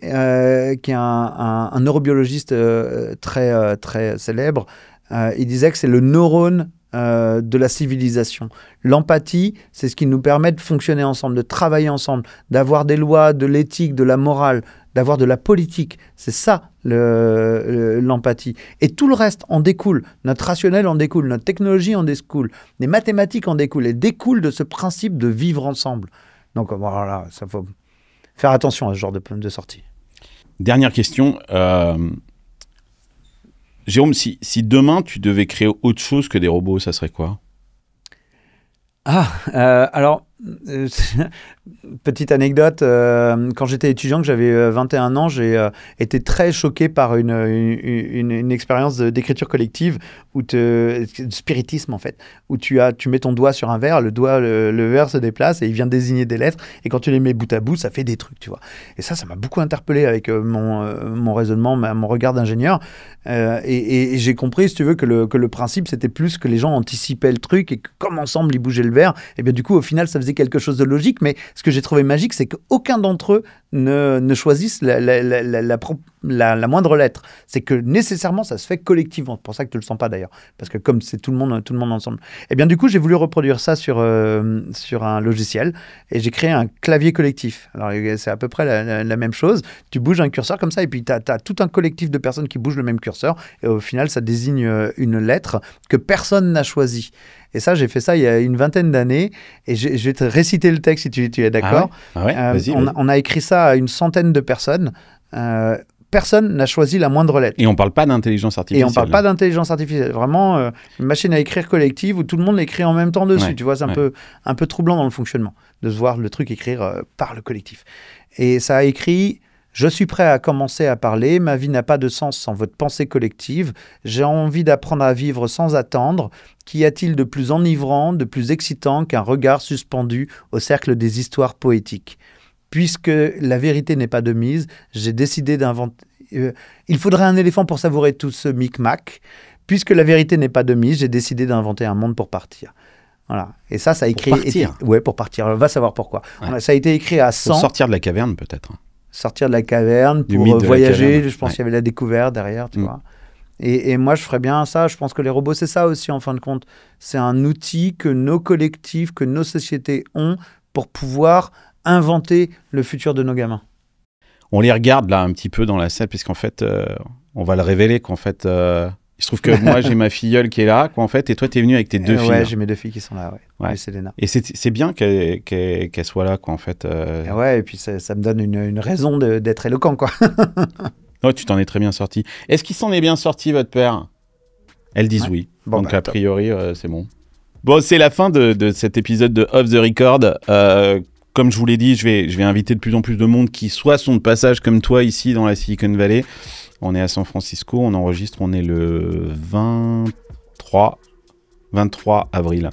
qui est un neurobiologiste très célèbre, il disait que c'est le neurone de la civilisation. L'empathie, c'est ce qui nous permet de fonctionner ensemble, de travailler ensemble, d'avoir des lois, de l'éthique, de la morale, d'avoir de la politique. C'est ça, l'empathie. Et tout le reste en découle. Notre rationnel en découle, notre technologie en découle, les mathématiques en découlent et découlent de ce principe de vivre ensemble. Donc voilà, ça faut faire attention à ce genre de sortie. Dernière question. Jérôme, si demain tu devais créer autre chose que des robots, ça serait quoi? Alors, petite anecdote, quand j'étais étudiant, que j'avais 21 ans, j'ai été très choqué par une expérience d'écriture collective, de spiritisme en fait, où tu mets ton doigt sur un verre, le verre se déplace et il vient désigner des lettres, et quand tu les mets bout à bout, ça fait des trucs, tu vois. Et ça m'a beaucoup interpellé avec mon raisonnement, mon regard d'ingénieur, et j'ai compris, si tu veux, que le principe, c'était plus que les gens anticipaient le truc, et que comme ensemble, ils bougeaient le verre, et bien du coup, au final, ça faisait quelque chose de logique, mais ce que j'ai trouvé magique, c'est qu'aucun d'entre eux ne choisissent la moindre lettre. C'est que nécessairement, ça se fait collectivement. C'est pour ça que tu ne le sens pas d'ailleurs, parce que comme c'est tout le monde ensemble. Et bien du coup, j'ai voulu reproduire ça sur un logiciel, et j'ai créé un clavier collectif. Alors c'est à peu près la même chose. Tu bouges un curseur comme ça, et puis tu as tout un collectif de personnes qui bougent le même curseur, et au final, ça désigne une lettre que personne n'a choisie. Et ça, j'ai fait ça il y a une vingtaine d'années, et je vais te réciter le texte si tu es d'accord. Ah ouais, vas-y. On a écrit ça à une centaine de personnes. Personne n'a choisi la moindre lettre. Et on ne parle pas d'intelligence artificielle. Et on ne parle pas d'intelligence artificielle. Vraiment, une machine à écrire collective où tout le monde l'écrit en même temps dessus. Ouais, tu vois, c'est un peu troublant dans le fonctionnement de se voir le truc écrire par le collectif. Et ça a écrit... Je suis prêt à commencer à parler, ma vie n'a pas de sens sans votre pensée collective, j'ai envie d'apprendre à vivre sans attendre, qu'y a-t-il de plus enivrant, de plus excitant qu'un regard suspendu au cercle des histoires poétiques? Puisque la vérité n'est pas de mise, j'ai décidé d'inventer... il faudrait un éléphant pour savourer tout ce micmac. Puisque la vérité n'est pas de mise, j'ai décidé d'inventer un monde pour partir. Voilà. Et ça a écrit... Pour partir. Ouais, pour partir. On va savoir pourquoi. Ouais. Ça a été écrit à 100... Pour sortir de la caverne, peut-être. Sortir de la caverne, Du pour mythe de la voyager. caverne. Je pense Ouais. qu'il y avait la découverte derrière, tu vois. Et moi, je ferais bien ça. Je pense que les robots, c'est ça aussi, en fin de compte. C'est un outil que nos collectifs, que nos sociétés ont pour pouvoir inventer le futur de nos gamins. On les regarde là un petit peu dans la salle, puisqu'en fait, on va le révéler qu'en fait, il se trouve que moi, j'ai ma filleule qui est là, quoi, en fait, et toi, tu es venu avec tes deux filles. Ouais, là. j'ai mes deux filles qui sont là, ouais. Ouais. Et Selena. Et c'est bien qu'elle soit là, quoi, en fait. Et ouais, et puis ça me donne une raison d'être éloquent, quoi. Oh, tu t'en es très bien sorti. Est-ce qu'il s'en est bien sorti, votre père? Elles disent Ouais. oui. Bon, Donc, bah, a priori, c'est bon. Bon, c'est la fin de cet épisode de Off the Record. Comme je vous l'ai dit, je vais inviter de plus en plus de monde qui soit sont de passage comme toi ici dans la Silicon Valley. On est à San Francisco, on enregistre, on est le 23 avril.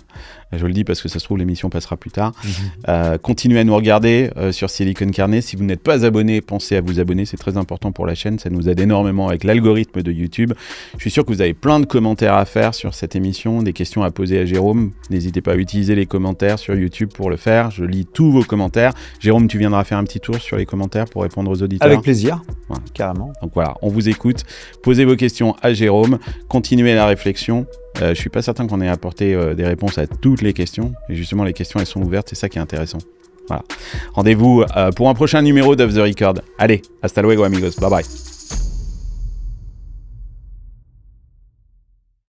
Je le dis parce que ça se trouve, l'émission passera plus tard. Continuez à nous regarder sur Silicon Carnet. Si vous n'êtes pas abonné, pensez à vous abonner. C'est très important pour la chaîne. Ça nous aide énormément avec l'algorithme de YouTube. Je suis sûr que vous avez plein de commentaires à faire sur cette émission, des questions à poser à Jérôme. N'hésitez pas à utiliser les commentaires sur YouTube pour le faire. Je lis tous vos commentaires. Jérôme, tu viendras faire un petit tour sur les commentaires pour répondre aux auditeurs. Avec plaisir, Ouais. carrément. Donc voilà, on vous écoute. Posez vos questions à Jérôme. Continuez la réflexion. Je suis pas certain qu'on ait apporté des réponses à toutes les questions. Et justement, les questions, elles sont ouvertes. C'est ça qui est intéressant. Voilà. Rendez-vous pour un prochain numéro d'Off the Record. Allez, hasta luego, amigos. Bye bye.